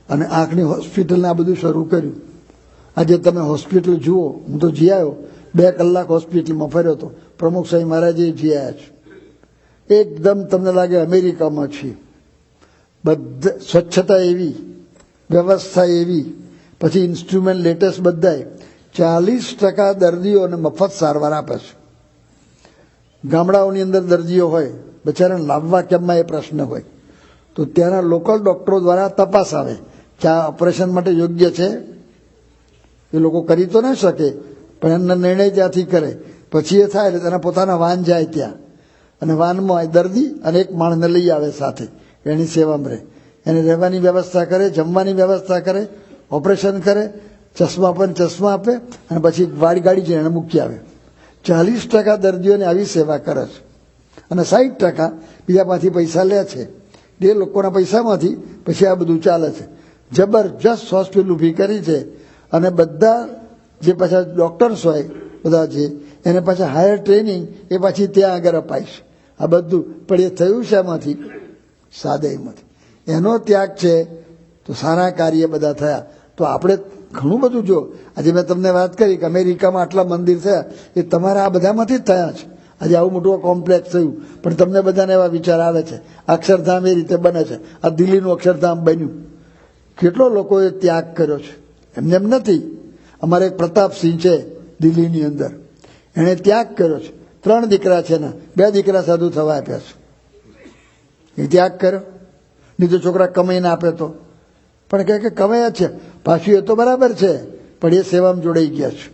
[SPEAKER 1] અને આંખની હોસ્પિટલને આ બધું શરૂ કર્યું. આજે તમે હોસ્પિટલ જુઓ, હું તો જી આવ્યો, 2 કલાક હોસ્પિટલમાં ફર્યો હતો. પ્રમુખ સાહેબ મહારાજે જી આવ્યા છે. એકદમ તમને લાગે અમેરિકામાં છીએ. બધા સ્વચ્છતા એવી, વ્યવસ્થા એવી, પછી ઇન્સ્ટ્રુમેન્ટ લેટેસ્ટ બધાય. 40% દર્દીઓને મફત સારવાર આપે છે. ગામડાઓની અંદર દર્દીઓ હોય, બચારાને લાવવા કેમમાં એ પ્રશ્ન હોય, તો ત્યાંના લોકલ ડૉક્ટરો દ્વારા તપાસ આવે કે આ ઓપરેશન માટે યોગ્ય છે. એ લોકો કરી તો ન શકે, પણ એમનો નિર્ણય ત્યાંથી કરે. પછી એ થાય એટલે તેના પોતાના વાન જાય ત્યાં, અને વાનમાં દર્દી અને એક માણસને લઈ આવે સાથે, એની સેવામાં રહે, એને રહેવાની વ્યવસ્થા કરે, જમવાની વ્યવસ્થા કરે, ઓપરેશન કરે, ચશ્મા પર ચશ્મા આપે, અને પછી ગાડી જઈને એને મૂકી આવે. 40% દર્દીઓને આવી સેવા કરે છે અને 60% બીજા પાસેથી પૈસા લે છે. એ લોકોના પૈસામાંથી પછી આ બધું ચાલે છે. જબરજસ્ત હોસ્પિટલ ઊભી કરી છે. અને બધા જે પાછા ડૉક્ટર્સ હોય બધા છે એને પાછા હાયર ટ્રેનિંગ એ પાછી ત્યાં આગળ અપાય છે. આ બધું પણ એ થયું છે એમાંથી, સાદાઈમાંથી. એનો ત્યાગ છે તો સારા કાર્ય બધા થયા. તો આપણે ઘણું બધું જો આજે મેં તમને વાત કરી કે અમેરિકામાં આટલા મંદિર થયા, એ તમારા આ બધામાંથી જ થયા છે. આજે આવું મોટું કોમ્પ્લેક્સ થયું, પણ તમને બધાને એવા વિચાર આવે છે. અક્ષરધામ એ રીતે બને છે. આ દિલ્હીનું અક્ષરધામ બન્યું, કેટલો લોકોએ ત્યાગ કર્યો છે. એમને એમ નથી. અમારે એક પ્રતાપસિંહ છે દિલ્હીની અંદર, એણે ત્યાગ કર્યો છે. 3 દીકરા છે ને, 2 દીકરા સાધુ થવા આપ્યા છે. એ ત્યાગ કર્યો. નહીં તો છોકરા કમાઈને આપે તો, પણ કહે કે કમાયા છે પાછું, એ તો બરાબર છે, પણ એ સેવામાં જોડાઈ ગયા છે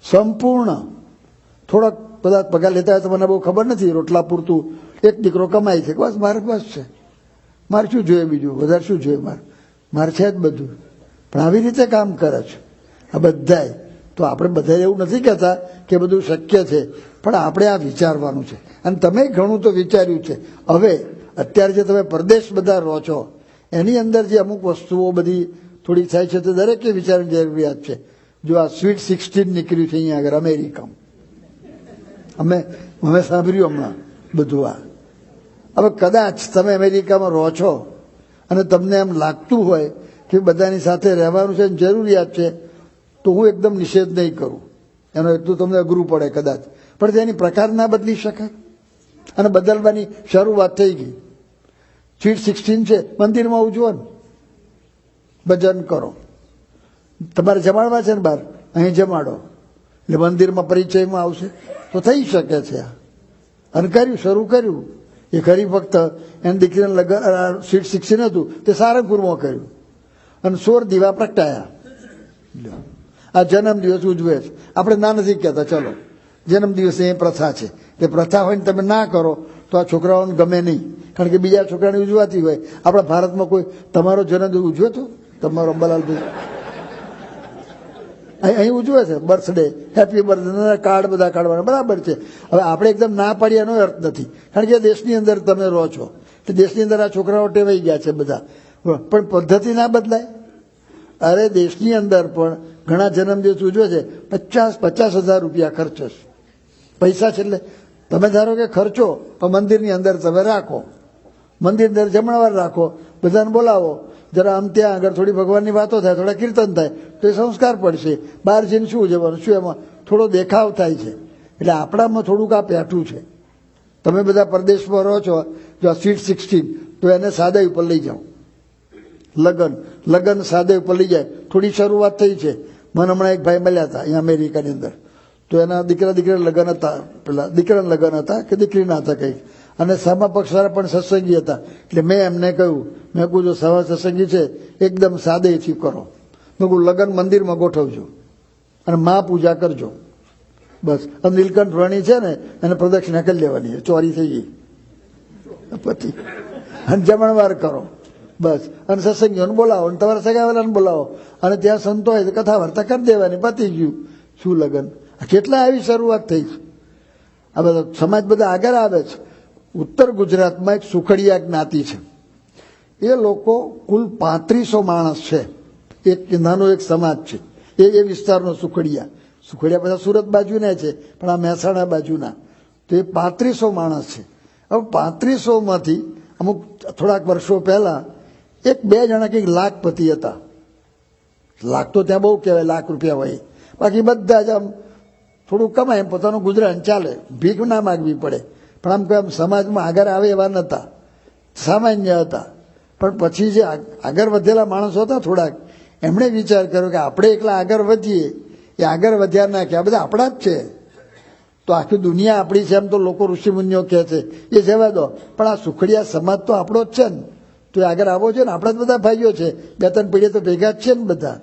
[SPEAKER 1] સંપૂર્ણ. થોડાક બધા પગાર લેતા હોય તો મને બહુ ખબર નથી, રોટલા પૂરતું એક દીકરો કમાય છે, બસ મારે બસ છે, મારે શું જોઈએ બીજું, વધારે શું જોઈએ, મારે છે જ બધું. પણ આવી રીતે કામ કરે છે આ બધાય. તો આપણે બધા એવું નથી કહેતા કે બધું શક્ય છે, પણ આપણે આ વિચારવાનું છે. અને તમે ઘણું તો વિચાર્યું છે. હવે અત્યારે જે તમે પરદેશ બધા રહો છો, એની અંદર જે અમુક વસ્તુઓ બધી થોડી થાય છે, તો દરેકે વિચારવાની જરૂરિયાત છે. જો આ સ્વીટ 16 નીકળ્યું છે અહીંયા આગળ અમેરિકામાં, અમે સાંભળ્યું હમણાં બધું આ. હવે કદાચ તમે અમેરિકામાં રહો છો અને તમને એમ લાગતું હોય કે બધાની સાથે રહેવાનું છે, જરૂરિયાત છે, તો હું એકદમ નિષેધ નહીં કરું, એનો એટલું તમને અઘરું પડે કદાચ, પણ તેની પ્રકાર ના બદલી શકાય અને બદલવાની શરૂઆત થઈ ગઈ. સ્વીટ 16 છે, મંદિરમાં ઉજવો ને, ભજન કરો. તમારે જમાડવા છે ને બહાર, અહીં જમાડો, એટલે મંદિરમાં પરિચયમાં આવશે તો થઈ શકે છે આ. અને કર્યું, શરૂ કર્યું એ ખરી. ફક્ત એને દીકરીને લગ્ન સ્વીટ 16 હતું તે સારંગપુરમાં કર્યું અને 16 દીવા પ્રગટાયા. આ જન્મદિવસ ઉજવે છે, આપણે ના નથી કહેતા. ચલો, જન્મદિવસ એ પ્રથા છે, તે પ્રથા હોય ને તમે ના કરો તો આ છોકરાઓને ગમે નહીં, કારણ કે બીજા છોકરાને ઉજવાતી હોય. આપણા ભારતમાં કોઈ તમારો જન્મદિવસ ઉજવે તો તમારો અંબાલાલભાઈ અહીં ઉજવે છે, બર્થડે, હેપી બર્થડે, કાર્ડ બધા કાઢવાના, બરાબર છે. હવે આપણે એકદમ ના પાડીએ એનો અર્થ નથી, કારણ કે દેશની અંદર તમે રહો છો, એટલે દેશની અંદર આ છોકરાઓ ટેવાઈ ગયા છે બધા, પણ પદ્ધતિ ના બદલાય. અરે દેશની અંદર પણ ઘણા જન્મદિવસ ઉજવે છે, 50,000 રૂપિયા ખર્ચ છે. પૈસા છે એટલે તમે ધારો કે ખર્ચો, તો મંદિરની અંદર તમે રાખો, મંદિરની અંદર જમણવાર રાખો, બધાને બોલાવો, જરા આમ ત્યાં આગળ થોડી ભગવાનની વાતો થાય, થોડા કીર્તન થાય તો એ સંસ્કાર પડશે. બહાર જઈને શું જવાનું, શું એમાં થોડો દેખાવ થાય છે. એટલે આપણામાં થોડુંક આ પેઠું છે. તમે બધા પરદેશમાં રહો છો, જો આ સ્વીટ 16 તો એને સાદા ઉપર લઈ જાઓ. લગ્ન સાદે ઉપર લઈ જાય. થોડી શરૂઆત થઈ છે. મને હમણાં એક ભાઈ મળ્યા હતા અહીંયા અમેરિકાની અંદર, તો એના દીકરા લગ્ન હતા, પેલા દીકરાના લગ્ન હતા કે દીકરીના હતા કંઈક, અને સામા પક્ષવાળા પણ સત્સંગી હતા. એટલે મેં એમને કહ્યું, મેં કહું જો સવા સત્સંગી છે એકદમ સાદેથી કરો. મેં કહું લગ્ન મંદિરમાં ગોઠવજો અને મા પૂજા કરજો, બસ. અને નીલકંઠ વણી છે ને એને પ્રદક્ષિણા કરી લેવાની, ચોરી થઈ ગઈ પતિ. અને જમણવાર કરો, બસ. અને સત્સંગીઓને બોલાવો, અને તમારા સગાવાલાને બોલાવો, અને ત્યાં સંતો હોય તો કથા વાર્તા કરી દેવાની, પતી ગયું. શું લગ્ન? કેટલા આવી શરૂઆત થઈ છે. આ બધા સમાજ બધા આગળ આવે છે. ઉત્તર ગુજરાતમાં એક સુખડિયા જ્ઞાતિ છે, એ લોકો કુલ 3500 માણસ છે. એક નાનો એક સમાજ છે એ વિસ્તારનો સુખડિયા બધા સુરત બાજુના છે, પણ આ મહેસાણા બાજુના. તો એ 3500 માણસ છે. હવે 3500માંથી અમુક થોડાક વર્ષો પહેલા 1-2 જણા કંઈક લાખપતિ હતા. લાખ તો ત્યાં બહુ કહેવાય, લાખ રૂપિયા હોય. બાકી બધા જ આમ થોડું કમાય, પોતાનું ગુજરાન ચાલે, ભીખ ના માગવી પડે. પણ આમ કોઈ આમ સમાજમાં આગળ આવે એવા નહોતા, સામાન્ય હતા. પણ પછી જે આગળ વધેલા માણસો હતા થોડાક, એમણે વિચાર કર્યો કે આપણે એકલા આગળ વધીએ, એ આગળ વધ્યા ના કે આ બધા આપણા જ છે, તો આખી દુનિયા આપણી છે એમ તો લોકો ઋષિમુનિઓ કહે છે, એ જવા દો. પણ આ સુખડિયા સમાજ તો આપણો જ છે ને, તો એ આગળ આવો છે ને, આપણા જ બધા ભાઈઓ છે, 2-3 પેઢીએ તો ભેગા જ છે ને બધા.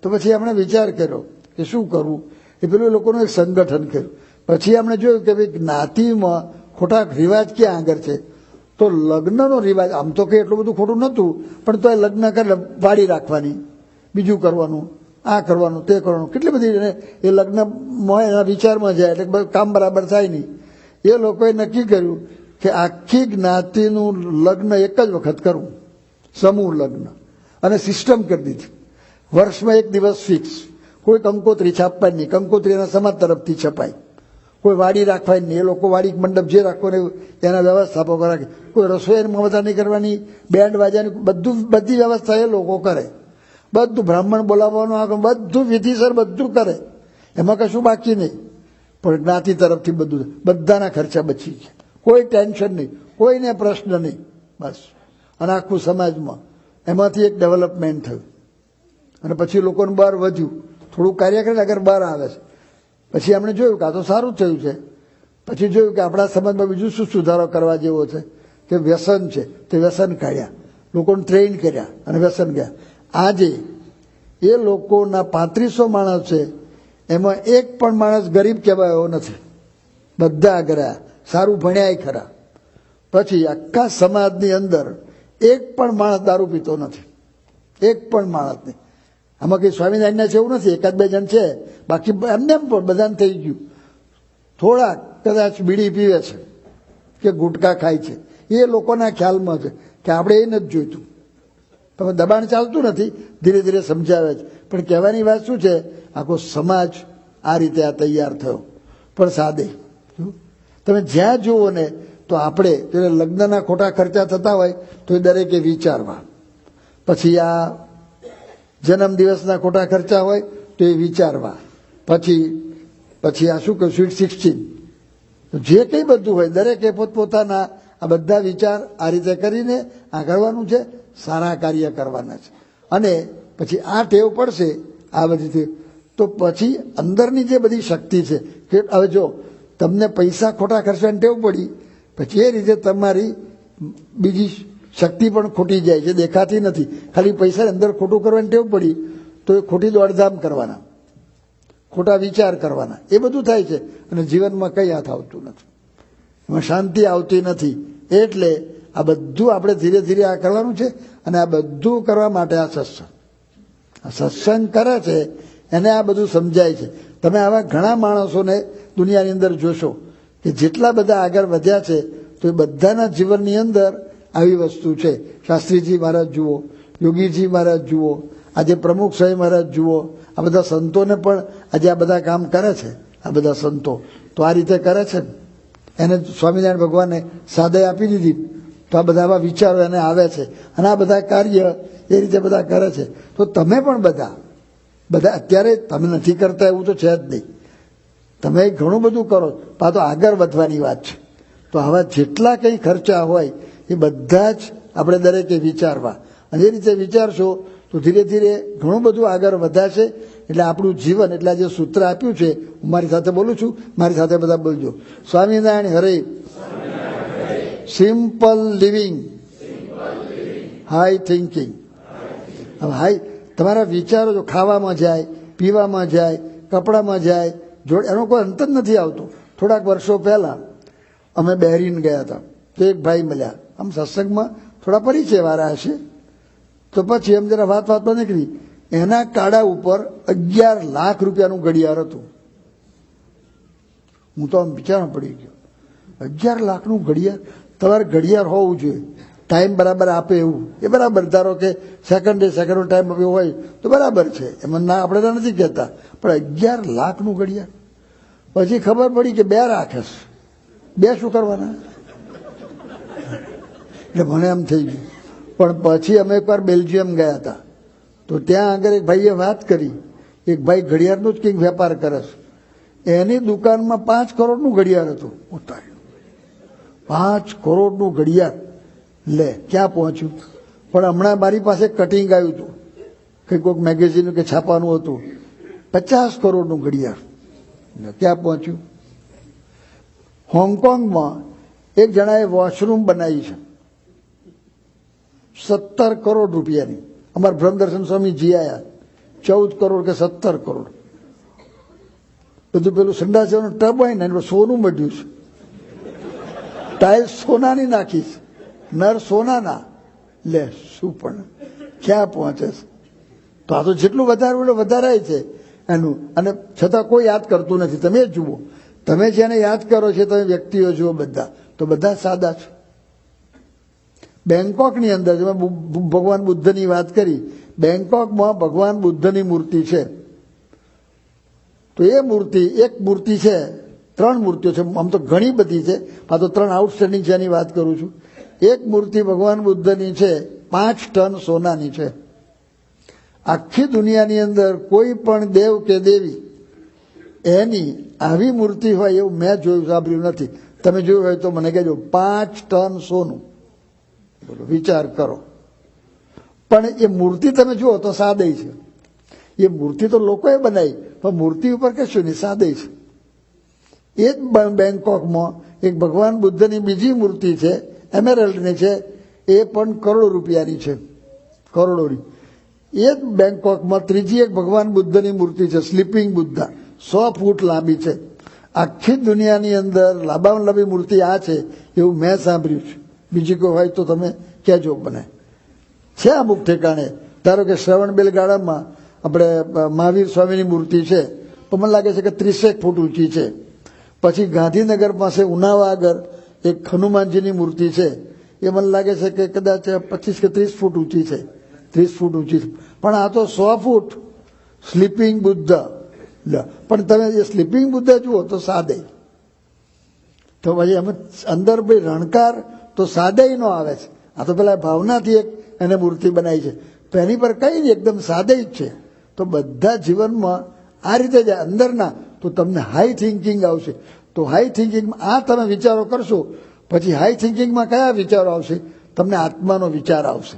[SPEAKER 1] તો પછી એમણે વિચાર કર્યો કે શું કરવું. એ પેલું લોકોનું એક સંગઠન કર્યું. પછી એમણે જોયું કે ભાઈ જ્ઞાતિમાં ખોટા રિવાજ ક્યાં આગળ છે. તો લગ્નનો રિવાજ આમ તો કંઈ એટલું બધું ખોટું નહોતું, પણ તો એ લગ્ન કરે વાડી રાખવાની, બીજું કરવાનું, આ કરવાનું, તે કરવાનું, કેટલી બધી એ લગ્નમાં એના વિચારમાં જાય, એટલે કામ બરાબર થાય નહીં. એ લોકોએ નક્કી કર્યું કે આખી જ્ઞાતિનું લગ્ન એક જ વખત કરવું, સમૂહ લગ્ન, અને સિસ્ટમ કરી દીધી. વર્ષમાં 1 દિવસ ફિક્સ, કોઈ કંકોત્રી છાપવાની નહીં, કંકોત્રી એના સમાજ તરફથી છપાય. કોઈ વાડી રાખવાની નહીં, એ લોકો વાડી મંડપ જે રાખવાનું એના વ્યવસ્થાપકો રાખે. કોઈ રસોઈમાં બધા નહીં કરવાની, બેન્ડ વાજાની બધી વ્યવસ્થા એ લોકો કરે. બધું બ્રાહ્મણ બોલાવવાનું આગળ બધું વિધિસર બધું કરે, એમાં કશું બાકી નહીં. પણ જ્ઞાતિ તરફથી બધું, બધાના ખર્ચા બચી ગયા, કોઈ ટેન્શન નહીં, કોઈને પ્રશ્ન નહીં, બસ. અને આખું સમાજમાં એમાંથી એક ડેવલપમેન્ટ થયું. અને પછી લોકોને બહાર વધ્યું, થોડું કાર્ય કરીને આગળ બહાર આવે છે. પછી એમણે જોયું કે આ તો સારું થયું છે. પછી જોયું કે આપણા સમાજમાં બીજું શું સુધારો કરવા જેવો છે, કે વ્યસન છે, તે વ્યસન કાઢ્યા, લોકોને ટ્રેન કર્યા અને વ્યસન ગયા. આજે એ લોકોના 3500 માણસ છે, એમાં એક પણ માણસ ગરીબ કહેવાય એવો નથી, બધા આગળ સારું ભણ્યા ખરા. પછી આખા સમાજની અંદર એક પણ માણસ દારૂ પીતો નથી, એક પણ માણસ નહીં. આમાં કંઈ સ્વામિનારાયણના છે એવું નથી, 1-2 જણ છે, બાકી એમને એમ પણ બધાને થઈ ગયું. થોડાક કદાચ બીડી પીવે છે કે ગુટકા ખાય છે, એ લોકોના ખ્યાલમાં છે કે આપણે એ નથી જોઈતું. તમે દબાણ ચાલતું નથી, ધીરે ધીરે સમજાવે છે. પણ કહેવાની વાત શું છે, આખો સમાજ આ રીતે આ તૈયાર થયો, પણ સાદે. તમે જ્યાં જુઓ ને તો આપણે લગ્નના ખોટા ખર્ચા થતા હોય તો એ દરેકે વિચારવા. પછી આ જન્મદિવસના ખોટા ખર્ચા હોય તો એ વિચારવા. પછી પછી આ શું કહ્યું, સ્વીટ 16, જે કંઈ બધું હોય દરેકે પોતપોતાના આ બધા વિચાર આ રીતે કરીને આ કરવાનું છે, સારા કાર્ય કરવાના છે. અને પછી આ ટેવ પડશે આ બધી, તો પછી અંદરની જે બધી શક્તિ છે કે હવે જો તમને પૈસા ખોટા ખર્ચવાની ટેવ પડી, પછી એ રીતે તમારી બીજી શક્તિ પણ ખોટી જાય છે, દેખાતી નથી. ખાલી પૈસા અંદર ખોટું કરવાની ટેવ પડી તો એ ખોટી દોડધામ કરવાના, ખોટા વિચાર કરવાના, એ બધું થાય છે. અને જીવનમાં કંઈ હાથ આવતું નથી, એમાં શાંતિ આવતી નથી. એટલે આ બધું આપણે ધીરે ધીરે આ કરવાનું છે. અને આ બધું કરવા માટે આ સત્સંગ કરે છે, એને આ બધું સમજાય છે. તમે આવા ઘણા માણસોને દુનિયાની અંદર જોશો કે જેટલા બધા આગળ વધ્યા છે, તો એ બધાના જીવનની અંદર આવી વસ્તુ છે. શાસ્ત્રીજી મહારાજ જુઓ, યોગીજી મહારાજ જુઓ, આજે પ્રમુખ સ્વામી મહારાજ જુઓ, આ બધા સંતોને પણ આજે આ બધા કામ કરે છે. આ બધા સંતો તો આ રીતે કરે છે. એને સ્વામિનારાયણ ભગવાને સાદાઈ આપી દીધી, તો આ બધા આવા વિચારો એને આવે છે. અને આ બધા કાર્ય એ રીતે બધા કરે છે. તો તમે પણ બધા અત્યારે તમે નથી કરતા એવું તો છે જ નહીં. તમે ઘણું બધું કરો, પણ તો આગળ વધવાની વાત છે. તો આવા જેટલા કંઈ ખર્ચા હોય એ બધા જ આપણે દરેકે વિચારવા. અને એ રીતે વિચારશો તો ધીરે ધીરે ઘણું બધું આગળ વધાશે. એટલે આપણું જીવન, એટલે આ જે સૂત્ર આપ્યું છે, હું મારી સાથે બોલું છું, મારી સાથે બધા બોલજો. સ્વામિનારાયણ હરે. Simple living, high thinking. હવે હાઈ તમારા વિચારો જો ખાવામાં જાય, પીવામાં જાય, કપડામાં જાય, જોડે એનો કોઈ અંત જ નથી આવતો. થોડાક વર્ષો પહેલા અમે બહેરીન ગયા હતા, તો એક ભાઈ મળ્યા, આમ સત્સંગમાં થોડા પરિચય વાળા હશે. તો પછી એમ જરા વાતમાં નીકળી, એના કાળા ઉપર 11 લાખ રૂપિયાનું ઘડિયાળ હતું. હું તો આમ વિચારવા પડી ગયો, 11 લાખનું ઘડિયાળ. તમારે ઘડિયાળ હોવું જોઈએ, ટાઈમ બરાબર આપે એવું. એ બરાબર, ધારો કે સેકન્ડે ટાઈમ આપ્યો હોય તો બરાબર છે, એમાં ના આપણે તો નથી કહેતા. પણ 11 લાખનું ઘડિયાળ. પછી ખબર પડી કે 2 રાખે છે, 2 શું કરવાના? એટલે મને એમ થઈ ગયું. પણ પછી અમે એકવાર બેલ્જિયમ ગયા હતા, તો ત્યાં આગળ એક ભાઈએ વાત કરી. એક ભાઈ ઘડિયાળનો જ કંઈક વેપાર કરે છે, એની દુકાનમાં 5 કરોડનું ઘડિયાળ હતું. 5 કરોડનું ઘડિયાળ, લે ક્યાં પહોંચ્યું. પણ હમણાં મારી પાસે કટિંગ આવ્યું હતું, કંઈક કોઈક મેગેઝિન કે છાપાનું હતું, 50 કરોડનું ઘડિયાળ, ક્યાં પહોંચ્યું. હોંગકોંગમાં એક જણાએ વોશરૂમ બનાવી છે 17 કરોડ રૂપિયાની. અમારા બ્રહ્મદર્શન સ્વામી જી આયા, 14 કરોડ કે 17 કરોડ. બધું પેલું સંડાસનું ટબ હોય ને એનું સોનું મઢ્યું છે, ટાઇલ્સ સોનાની નાખીશ, નર સોનાના. લે શું પણ ક્યાં પહોંચે છે. તો આ તો જેટલું વધારે વધારે છે એનું. અને છતાં કોઈ યાદ કરતું નથી. તમે જુઓ, તમે જેને યાદ કરો છો, તમે વ્યક્તિઓ જુઓ બધા, તો બધા સાદા છે. બેંકોકની અંદર ભગવાન બુદ્ધની વાત કરી, બેંકોકમાં ભગવાન બુદ્ધની મૂર્તિ છે. તો એ મૂર્તિ, એક મૂર્તિ છે, 3 મૂર્તિઓ છે, આમ તો ઘણી બધી છે, આ તો 3 આઉટસ્ટેન્ડિંગ છે એની વાત કરું છું. એક મૂર્તિ ભગવાન બુદ્ધની છે, 5 ટન સોનાની છે. આખી દુનિયાની અંદર કોઈ પણ દેવ કે દેવી એની આવી મૂર્તિ હોય એવું મેં જોયું, સાંભળ્યું નથી. તમે જોયું હોય તો મને કહેજો. 5 ટન સોનું, બોલો વિચાર કરો. પણ એ મૂર્તિ તમે જુઓ તો સાદી છે. એ મૂર્તિ તો લોકોએ બનાવી, પણ મૂર્તિ ઉપર કશું નહીં, સાદી છે. એ જ બેંકોકમાં એક ભગવાન બુદ્ધની બીજી મૂર્તિ છે, એમેરલ્ડની છે, એ પણ કરોડો રૂપિયાની છે, કરોડોની. એ જ બેંકોકમાં ત્રીજી એક ભગવાન બુદ્ધની મૂર્તિ છે, સ્લીપિંગ બુદ્ધા, 100 ફૂટ લાંબી છે. આખી દુનિયાની અંદર લાંબામાં લાંબી મૂર્તિ આ છે એવું મેં સાંભળ્યું છે. બીજી કોઈ હોય તો તમે કહેજો. બને છે અમુક ઠેકાણે. ધારો કે શ્રવણ બેલગાડામાં આપણે મહાવીર સ્વામીની મૂર્તિ છે, તો મને લાગે છે કે 30 ફૂટ ઊંચી છે. પછી ગાંધીનગર પાસે ઉનાવા આગળ એક હનુમાનજીની મૂર્તિ છે, એ મને લાગે છે કે કદાચ 25 કે 30 ફૂટ ઊંચી છે, 30 ફૂટ ઊંચી છે. પણ આ તો 100 ફૂટ સ્લીપિંગ બુદ્ધ. પણ તમે એ સ્લીપિંગ બુદ્ધ જુઓ તો સાદે. તો પછી અમે અંદર ભાઈ રણકાર તો સાદે નો આવે છે. આ તો પેલા ભાવનાથી એક એને મૂર્તિ બનાવી છે, તો એની પર કઈ નહીં, એકદમ સાદે જ છે. તો બધા જીવનમાં આ રીતે જાય અંદરના, તો તમને હાઈ થિંકિંગ આવશે. તો હાઈ થિંકિંગમાં આ તમે વિચારો કરશો, પછી હાઈ થિંકિંગમાં કયા વિચારો આવશે? તમને આત્માનો વિચાર આવશે.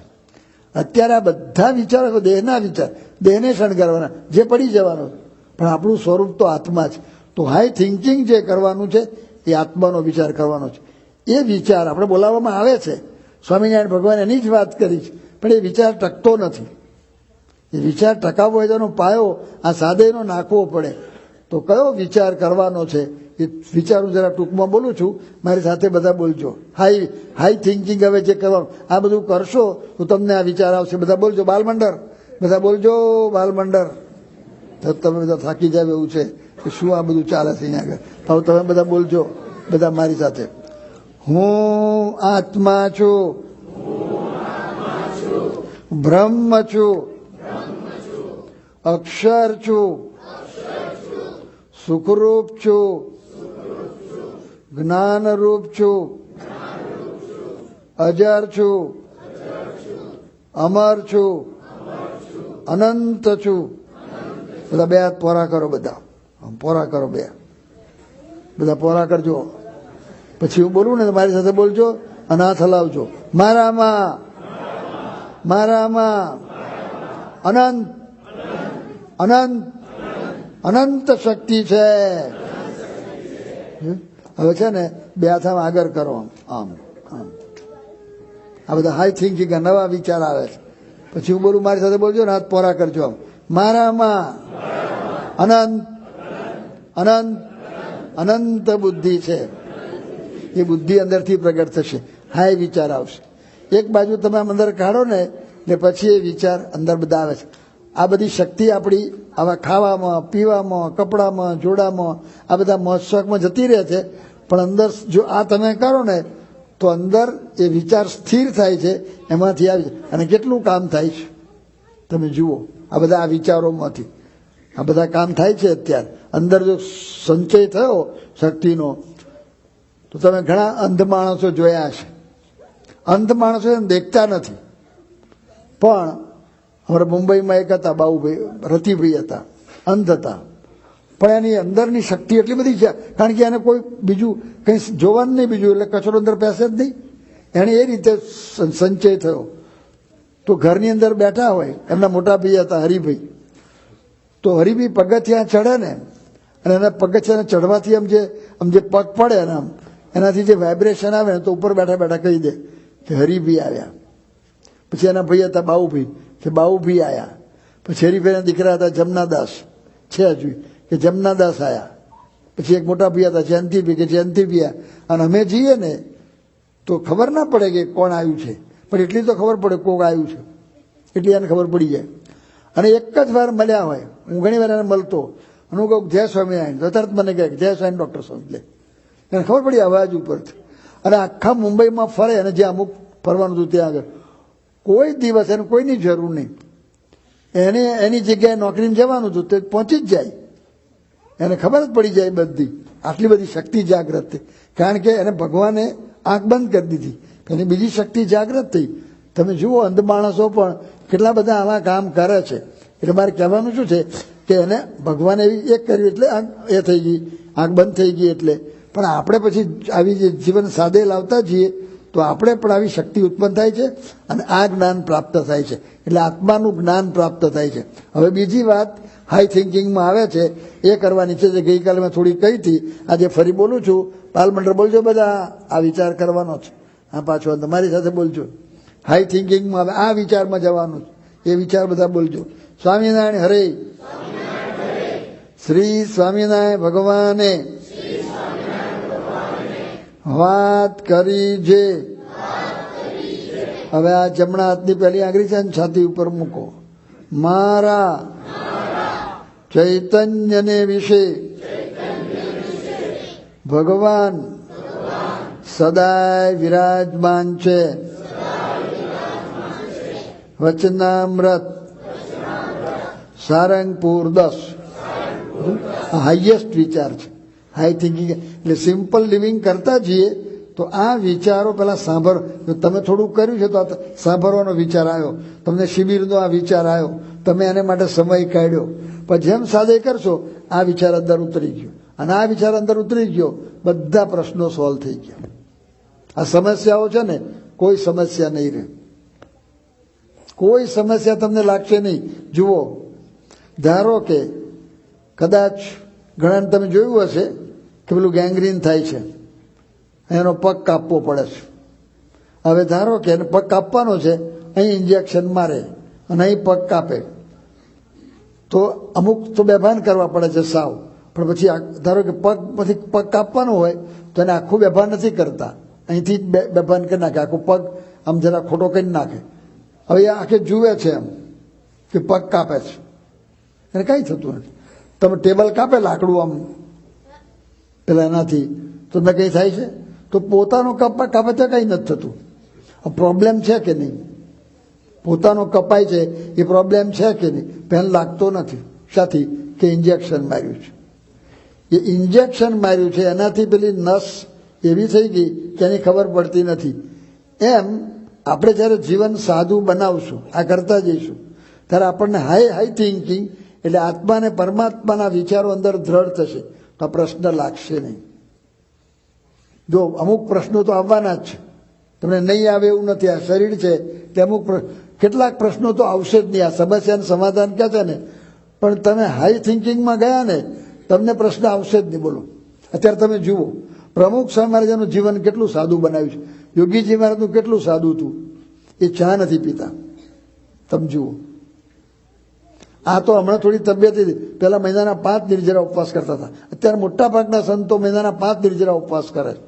[SPEAKER 1] અત્યારે આ બધા વિચારો દેહના વિચાર, દેહને શણગારવાના, જે પડી જવાનો, પણ આપણું સ્વરૂપ તો આત્મા છે. તો હાઈ થિંકિંગ જે કરવાનું છે એ આત્માનો વિચાર કરવાનો છે. એ વિચાર આપણે બોલાવવામાં આવે છે, સ્વામિનારાયણ ભગવાન એની જ વાત કરી છે, પણ એ વિચાર ટકતો નથી. એ વિચાર ટકાવવો હોય તો એનો પાયો આ સાદેનો નાખવો પડે. તો કયો વિચાર કરવાનો છે એ વિચારું જરા ટૂંકમાં બોલું છું, મારી સાથે બધા બોલજો. હાઈ થિંકિંગ હવે જે કરવાનું, આ બધું કરશો તો તમને આ વિચાર આવશે. બધા બોલજો, બાલમંડળ, બધા બોલજો, બાલમંડળ. તો તમે બધા થાકી જાય એવું છે કે શું આ બધું ચાલે છે અહીંયા આગળ. હવે તમે બધા બોલજો, બધા મારી સાથે. હું આત્મા છું, બ્રહ્મ છું, અક્ષર છું, સુખરૂપ છું, જ્ઞાનરૂપ છું, અજર છું, અમર છું, અનંત છું. બધા બે હાથ પોરા કરો, બધા પોરા કરો, બધા પોરા કરજો. પછી હું બોલું ને મારી સાથે બોલજો અને હાથ હલાવજો. મારામાં અનંત અનંત અનંત શક્તિ છે. હવે છે ને બે હાથ આગળ કરો, આમ આમ. આ બધા હાઈ થિંકિંગ, નવા વિચાર આવે છે. પછી હું બોલું મારી સાથે બોલજો ને હાથ પોરા કરજો. આમ મારામાં અનંત અનંત અનંત બુદ્ધિ છે. એ બુદ્ધિ અંદરથી પ્રગટ થશે, હાઈ વિચાર આવશે. એક બાજુ તમે આમ અંદર કાઢો ને એટલે પછી એ વિચાર અંદર બધા આવે છે. આ બધી શક્તિ આપણી આવા ખાવામાં, પીવામાં, કપડામાં, જોડામાં, આ બધા મોજશોખમાં જતી રહે છે. પણ અંદર જો આ તમે કરો ને તો અંદર એ વિચાર સ્થિર થાય છે, એમાંથી આવી જાય. અને કેટલું કામ થાય છે તમે જુઓ, આ બધા આ વિચારોમાંથી આ બધા કામ થાય છે. અત્યારે અંદર જો સંચય થયો શક્તિનો, તો તમે ઘણા અંધ માણસો જોયા હશે. અંધ માણસો એને દેખતા નથી. પણ અમારા મુંબઈમાં એક હતા બાબુભાઈ, રતિભાઈ હતા, અંધ હતા, પણ એની અંદરની શક્તિ એટલી બધી છે, કારણ કે એને કોઈ બીજું કંઈ જોવાનું નહીં, બીજું એટલે કચરો અંદર પેસે જ નહીં. એને એ રીતે સંચય થયો. તો ઘરની અંદર બેઠા હોય, એમના મોટા ભાઈ હતા હરિભાઈ, તો હરિભાઈ પગથિયાં ચડે ને, અને એના પગથિયાને ચડવાથી આમ જે પગ પડે ને આમ એનાથી જે વાઇબ્રેશન આવે ને, તો ઉપર બેઠા બેઠા કહી દે કે હરિભાઈ આવ્યા. પછી એના ભાઈ હતા બાબુભાઈ, કે બાબુભાઈ આવ્યા. પછી હરિભાઈના દીકરા હતા જમનાદાસ, છે હજુ, કે જમનાદાસ આવ્યા. પછી એક મોટા ભાઈ હતા જયંતિભાઈ, કે જયંતિભાઈ આવ્યા. અને અમે જઈએ ને તો ખબર ના પડે કે કોણ આવ્યું છે, પણ એટલી તો ખબર પડે કોક આવ્યું છે, એટલી એને ખબર પડી જાય. અને એક જ વાર મળ્યા હોય, હું ઘણી વાર એને મળતો, અને હું કહું જય સ્વામિનારાયણ, તો તરત મને કહે જય સ્વામી ડૉક્ટર સ્વામી. લે, એને ખબર પડી અવાજ ઉપરથી. અને આખા મુંબઈમાં ફરે, અને જે અમુક ફરવાનું હતું ત્યાં આગળ કોઈ દિવસ એને કોઈની જરૂર નહીં. એને એની જગ્યાએ નોકરીમાં જવાનું હતું તો પહોંચી જ જાય. એને ખબર જ પડી જાય બધી. આટલી બધી શક્તિ જાગૃત થઈ, કારણ કે એને ભગવાને આંખ બંધ કરી દીધી, એની બીજી શક્તિ જાગૃત થઈ. તમે જુઓ અંધ માણસો પણ કેટલા બધા આવા કામ કરે છે. એટલે મારે કહેવાનું શું છે કે એને ભગવાને એવી એક કર્યું એટલે એ થઈ ગઈ, આંખ બંધ થઈ ગઈ. એટલે પણ આપણે પછી આવી જે જીવન સાદે લાવતા જઈએ તો આપણે પણ આવી શક્તિ ઉત્પન્ન થાય છે, અને આ જ્ઞાન પ્રાપ્ત થાય છે. એટલે આત્માનું જ્ઞાન પ્રાપ્ત થાય છે. હવે બીજી વાત હાઈ થિંકિંગમાં આવે છે, એ કરવાની છે, જે ગઈકાલે મેં થોડી કહી હતી, આજે ફરી બોલું છું. બાલમંડળ બોલજો, બધા આ વિચાર કરવાનો છે. આ પાછો તમારી સાથે બોલજો. હાઈ થિંકિંગમાં હવે આ વિચારમાં જવાનું છે, એ વિચાર બધા બોલજો. સ્વામિનારાયણ હરે, શ્રી સ્વામિનારાયણ ભગવાને વાત કરી જે. હવે આ જમણા હાથની પહેલી આંગળી છે ને છાતી ઉપર મૂકો. મારા ચૈતન્યને વિશે ભગવાન સદાય વિરાજમાન છે. વચનામૃત સારંગપુર 10 હાઈએસ્ટ વિચાર છે. હાઈ થિંકિંગ એટલે સિમ્પલ લિવિંગ કરતા જઈએ તો આ વિચારો પેલા સાંભળો. તમે થોડુંક કર્યું છે તો આ સાંભળવાનો વિચાર આવ્યો, તમને શિબિરનો આ વિચાર આવ્યો, તમે એને માટે સમય કાઢ્યો, પણ જેમ સાદે કરશો આ વિચાર અંદર ઉતરી ગયો, અને આ વિચાર અંદર ઉતરી ગયો, બધા પ્રશ્નો સોલ્વ થઈ ગયા. આ સમસ્યાઓ છે ને, કોઈ સમસ્યા નહીં રહે, કોઈ સમસ્યા તમને લાગશે નહીં. જુઓ, ધારો કે કદાચ ઘણાને તમે જોયું હશે કે પેલું ગેંગ્રીન થાય છે, એનો પગ કાપવો પડે છે. હવે ધારો કે એને પગ કાપવાનો છે, અહીં ઇન્જેક્શન મારે અને અહીં પગ કાપે, તો અમુક તો બેભાન કરવા પડે છે સાવ. પણ પછી ધારો કે પછી પગ કાપવાનો હોય તો એને આખું બેભાન નથી કરતા, અહીંથી જ બેભાન કરી નાખે, આખો પગ આમ જરા ખોટો કરી નાખે. હવે એ આંખે જુએ છે એમ કે પગ કાપે છે, એને કંઈ થતું નથી. તમે ટેબલ કાપે લાકડું આમ પેલા એનાથી, તો તમને કંઈ થાય છે? તો પોતાનો કાપે તો કંઈ નથી થતું. પ્રોબ્લેમ છે કે નહીં? પોતાનો કપાય છે એ પ્રોબ્લેમ છે કે નહીં? પેન લાગતો નથી. શાથી? કે ઇન્જેક્શન માર્યું છે. એ ઇન્જેક્શન માર્યું છે એનાથી પેલી નસ એવી થઈ ગઈ કે એની ખબર પડતી નથી. એમ આપણે જ્યારે જીવન સાદું બનાવશું, આ કરતા જઈશું, ત્યારે આપણને હાઈ થિંકિંગ એટલે આત્મા અને પરમાત્માના વિચારો અંદર દ્રઢ થશે, તો આ પ્રશ્ન લાગશે નહીં. જો અમુક પ્રશ્નો તો આવવાના જ છે, તમને નહીં આવે એવું નથી. આ શરીર છે તે અમુક કેટલાક પ્રશ્નો તો આવશે જ નહીં. આ સમસ્યાનું સમાધાન કહે છે ને, પણ તમે હાઈ થિંકિંગમાં ગયા ને, તમને પ્રશ્ન આવશે જ નહીં. બોલો, અત્યારે તમે જુઓ પ્રમુખ સ્વામી મહારાજનું જીવન કેટલું સાદું બનાવ્યું છે, યોગીજી મહારાજનું કેટલું સાદું હતું. એ ચા નથી પીતા, તમે જુઓ. આ તો હમણાં થોડી તબિયત હતી, પહેલા મહિનાના 5 નિર્જરા ઉપવાસ કરતા હતા. અત્યારે મોટા ભાગના સંતો મહિનાના 5 નિર્જરા ઉપવાસ કરે છે.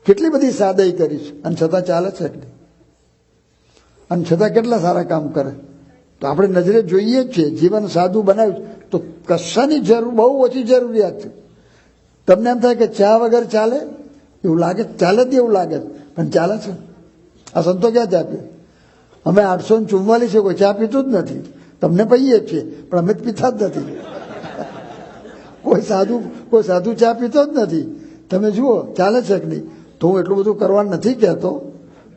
[SPEAKER 1] કેટલી બધી સાદાઈ કરી છે, અને છતાં ચાલે છે એટલી, અને છતાં કેટલા સારા કામ કરે. તો આપણે નજરે જોઈએ જ છીએ જીવન સાદું બનાવ્યું, તો કશાની જરૂર બહુ ઓછી જરૂરિયાત છે. તમને એમ થાય કે ચા વગર ચાલે એવું લાગે, ચાલે જ એવું લાગે, પણ ચાલે છે. આ સંતો ક્યાં ચા પીએ? અમે 844 છે, કોઈ ચા પીતું જ નથી. તમને પીએ જ છીએ, પણ અમે પીતા જ નથી. કોઈ સાધુ ચા પીતો જ નથી. તમે જુઓ ચાલે છે કે નહીં? તો હું એટલું બધું કરવાનું નથી કહેતો,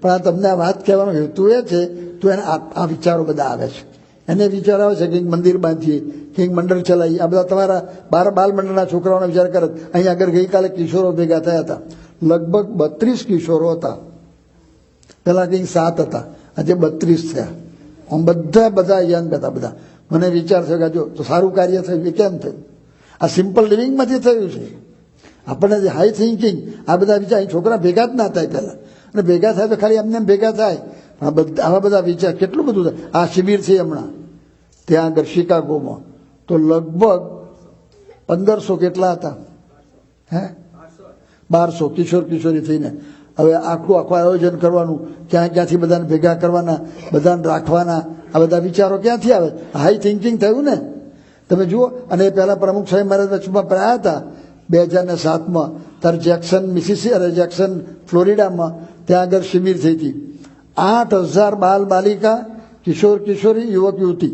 [SPEAKER 1] પણ આ તમને આ વાત કહેવાનો હેતુ એ છે, તો એને આ વિચારો બધા આવે છે. એને વિચાર આવે છે કંઈક મંદિર બાંધીએ, કંઈક મંડળ ચલાવીએ. આ બધા તમારા બાલ મંડળના છોકરાઓનો વિચાર કરે. અહીં આગળ ગઈકાલે કિશોરો ભેગા થયા હતા, લગભગ 32 કિશોરો હતા. પેલા કંઈક 7 હતા, આજે 32 થયા. આમ બધા યંગ હતા બધા. મને વિચાર થયો કે જો તો સારું કાર્ય થયું. એ કેમ થયું? આ સિમ્પલ લિવિંગમાંથી થયું છે. આપણને જે હાઈ થિંકિંગ, આ બધા વિચાર, અહીં છોકરા ભેગા જ ના થાય પહેલા, અને ભેગા થાય તો ખાલી એમને ભેગા થાય. આવા બધા વિચાર કેટલું બધું થાય. આ શિબિર છે હમણાં ત્યાં આગળ શિકાગોમાં, તો લગભગ 1500 કેટલા હતા? 1200 કિશોરી થઈને. હવે આખું આયોજન કરવાનું, ક્યાંથી બધાને ભેગા કરવાના, બધાને રાખવાના, આ બધા વિચારો ક્યાંથી આવે? હાઈ થિંકિંગ થયું ને. તમે જુઓ, અને પહેલા પ્રમુખ સ્વામી મહારાજ વચમાં રહ્યા હતા 2007માં, ત્યારે જેક્સન ફ્લોરિડામાં, ત્યાં આગળ શિબિર થઈ હતી. 8000 બાલ બાલિકા, કિશોરી, યુવક યુવતી.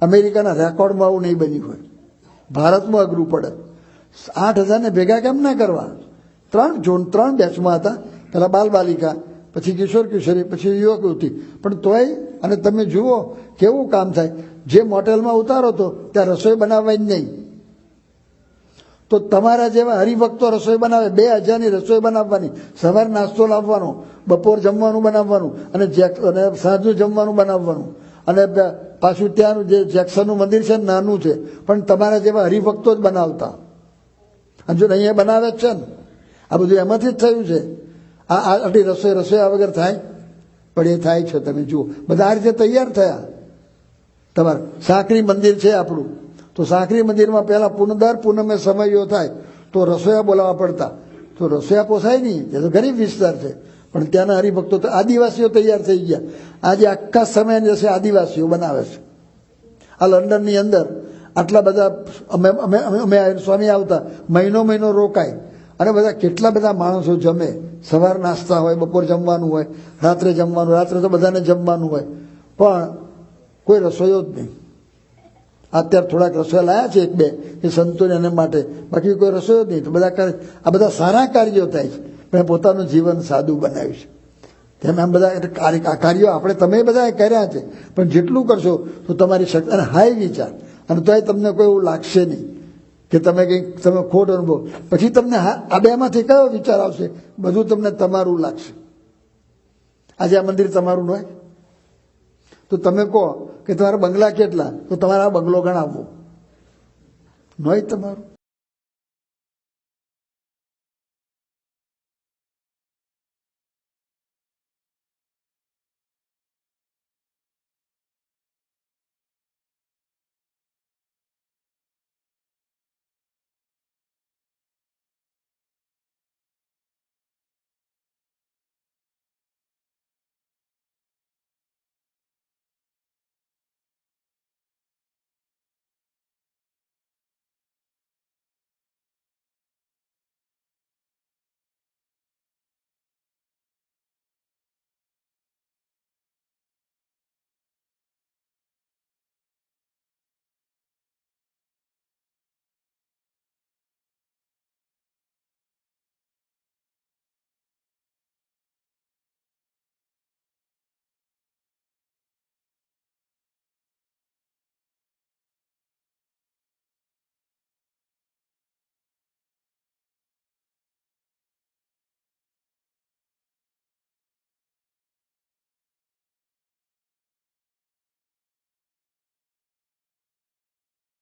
[SPEAKER 1] અમેરિકાના રેકોર્ડમાં આવું નહીં બન્યું હોય. ભારતમાં અઘરું પડે. 8000 ને ભેગા કેમ ના કરવા? 3 બેચમાં હતા. પહેલા બાલ બાલિકા, પછી કિશોરી, પછી યુવક યુવતી. પણ તોય, અને તમે જુઓ કેવું કામ થાય. જે મોટેલમાં ઉતારો તો ત્યાં રસોઈ બનાવવાની જ નહીં. તો તમારા જેવા હરિભક્તો રસોઈ બનાવે, 2000ની રસોઈ બનાવવાની, સવારે નાસ્તો લાવવાનો, બપોર જમવાનું બનાવવાનું, અને સાંજનું જમવાનું બનાવવાનું. અને પાછું ત્યાંનું જે જેક્સનનું મંદિર છે નાનું છે, પણ તમારા જેવા હરિભક્તો જ બનાવતા. અને જો અહીંયા બનાવે જ છે ને, આ બધું એમાંથી જ થયું છે. આટલી રસોઈ વગર થાય? પણ એ થાય છે. તમે જુઓ બધા આ રીતે તૈયાર થયા. તમારે સાંકરી મંદિર છે આપણું, તો સાંકરી મંદિરમાં પહેલા દર પૂનમે સમયો થાય તો રસોયા બોલાવવા પડતા. તો રસોયા પોસાય નહીં, એ તો ગરીબ વિસ્તાર છે. પણ ત્યાંના હરિભક્તો તો આદિવાસીઓ તૈયાર થઈ ગયા. આજે આખા સમયની દિવસે આદિવાસીઓ બનાવે છે. આ લંડનની અંદર આટલા બધા અમે સ્વામી આવતા, મહિનો રોકાય, અને બધા કેટલા બધા માણસો જમે. સવાર નાસ્તા હોય, બપોર જમવાનું હોય, રાત્રે જમવાનું. રાત્રે તો બધાને જમવાનું હોય, પણ કોઈ રસોઈયો જ નહીં. અત્યારે થોડાક રસોઈ લાયા છે 1-2 એ સંતોને એને માટે, બાકી કોઈ રસોઈયો જ નહીં. તો આ બધા સારા કાર્યો થાય છે, પણ પોતાનું જીવન સાદું બનાવ્યું છે તેમ આમ બધા કાર્યો આપણે તમે બધા કર્યા છે, પણ જેટલું કરશો તો તમારી શક્તિ અને હાઈ વિચાર, અને તોય તમને કોઈ એવું લાગશે નહીં કે તમે કંઈક તમે ખોટ અનુભવ, પછી તમને આ બેમાંથી કયો વિચાર આવશે? બધું તમને તમારું લાગશે. આજે આ મંદિર તમારું ન હોય તો તમે કહો કે તમારા બંગલા કેટલા, તો તમારા બંગલો ગણાવો, ન હોય તમારું.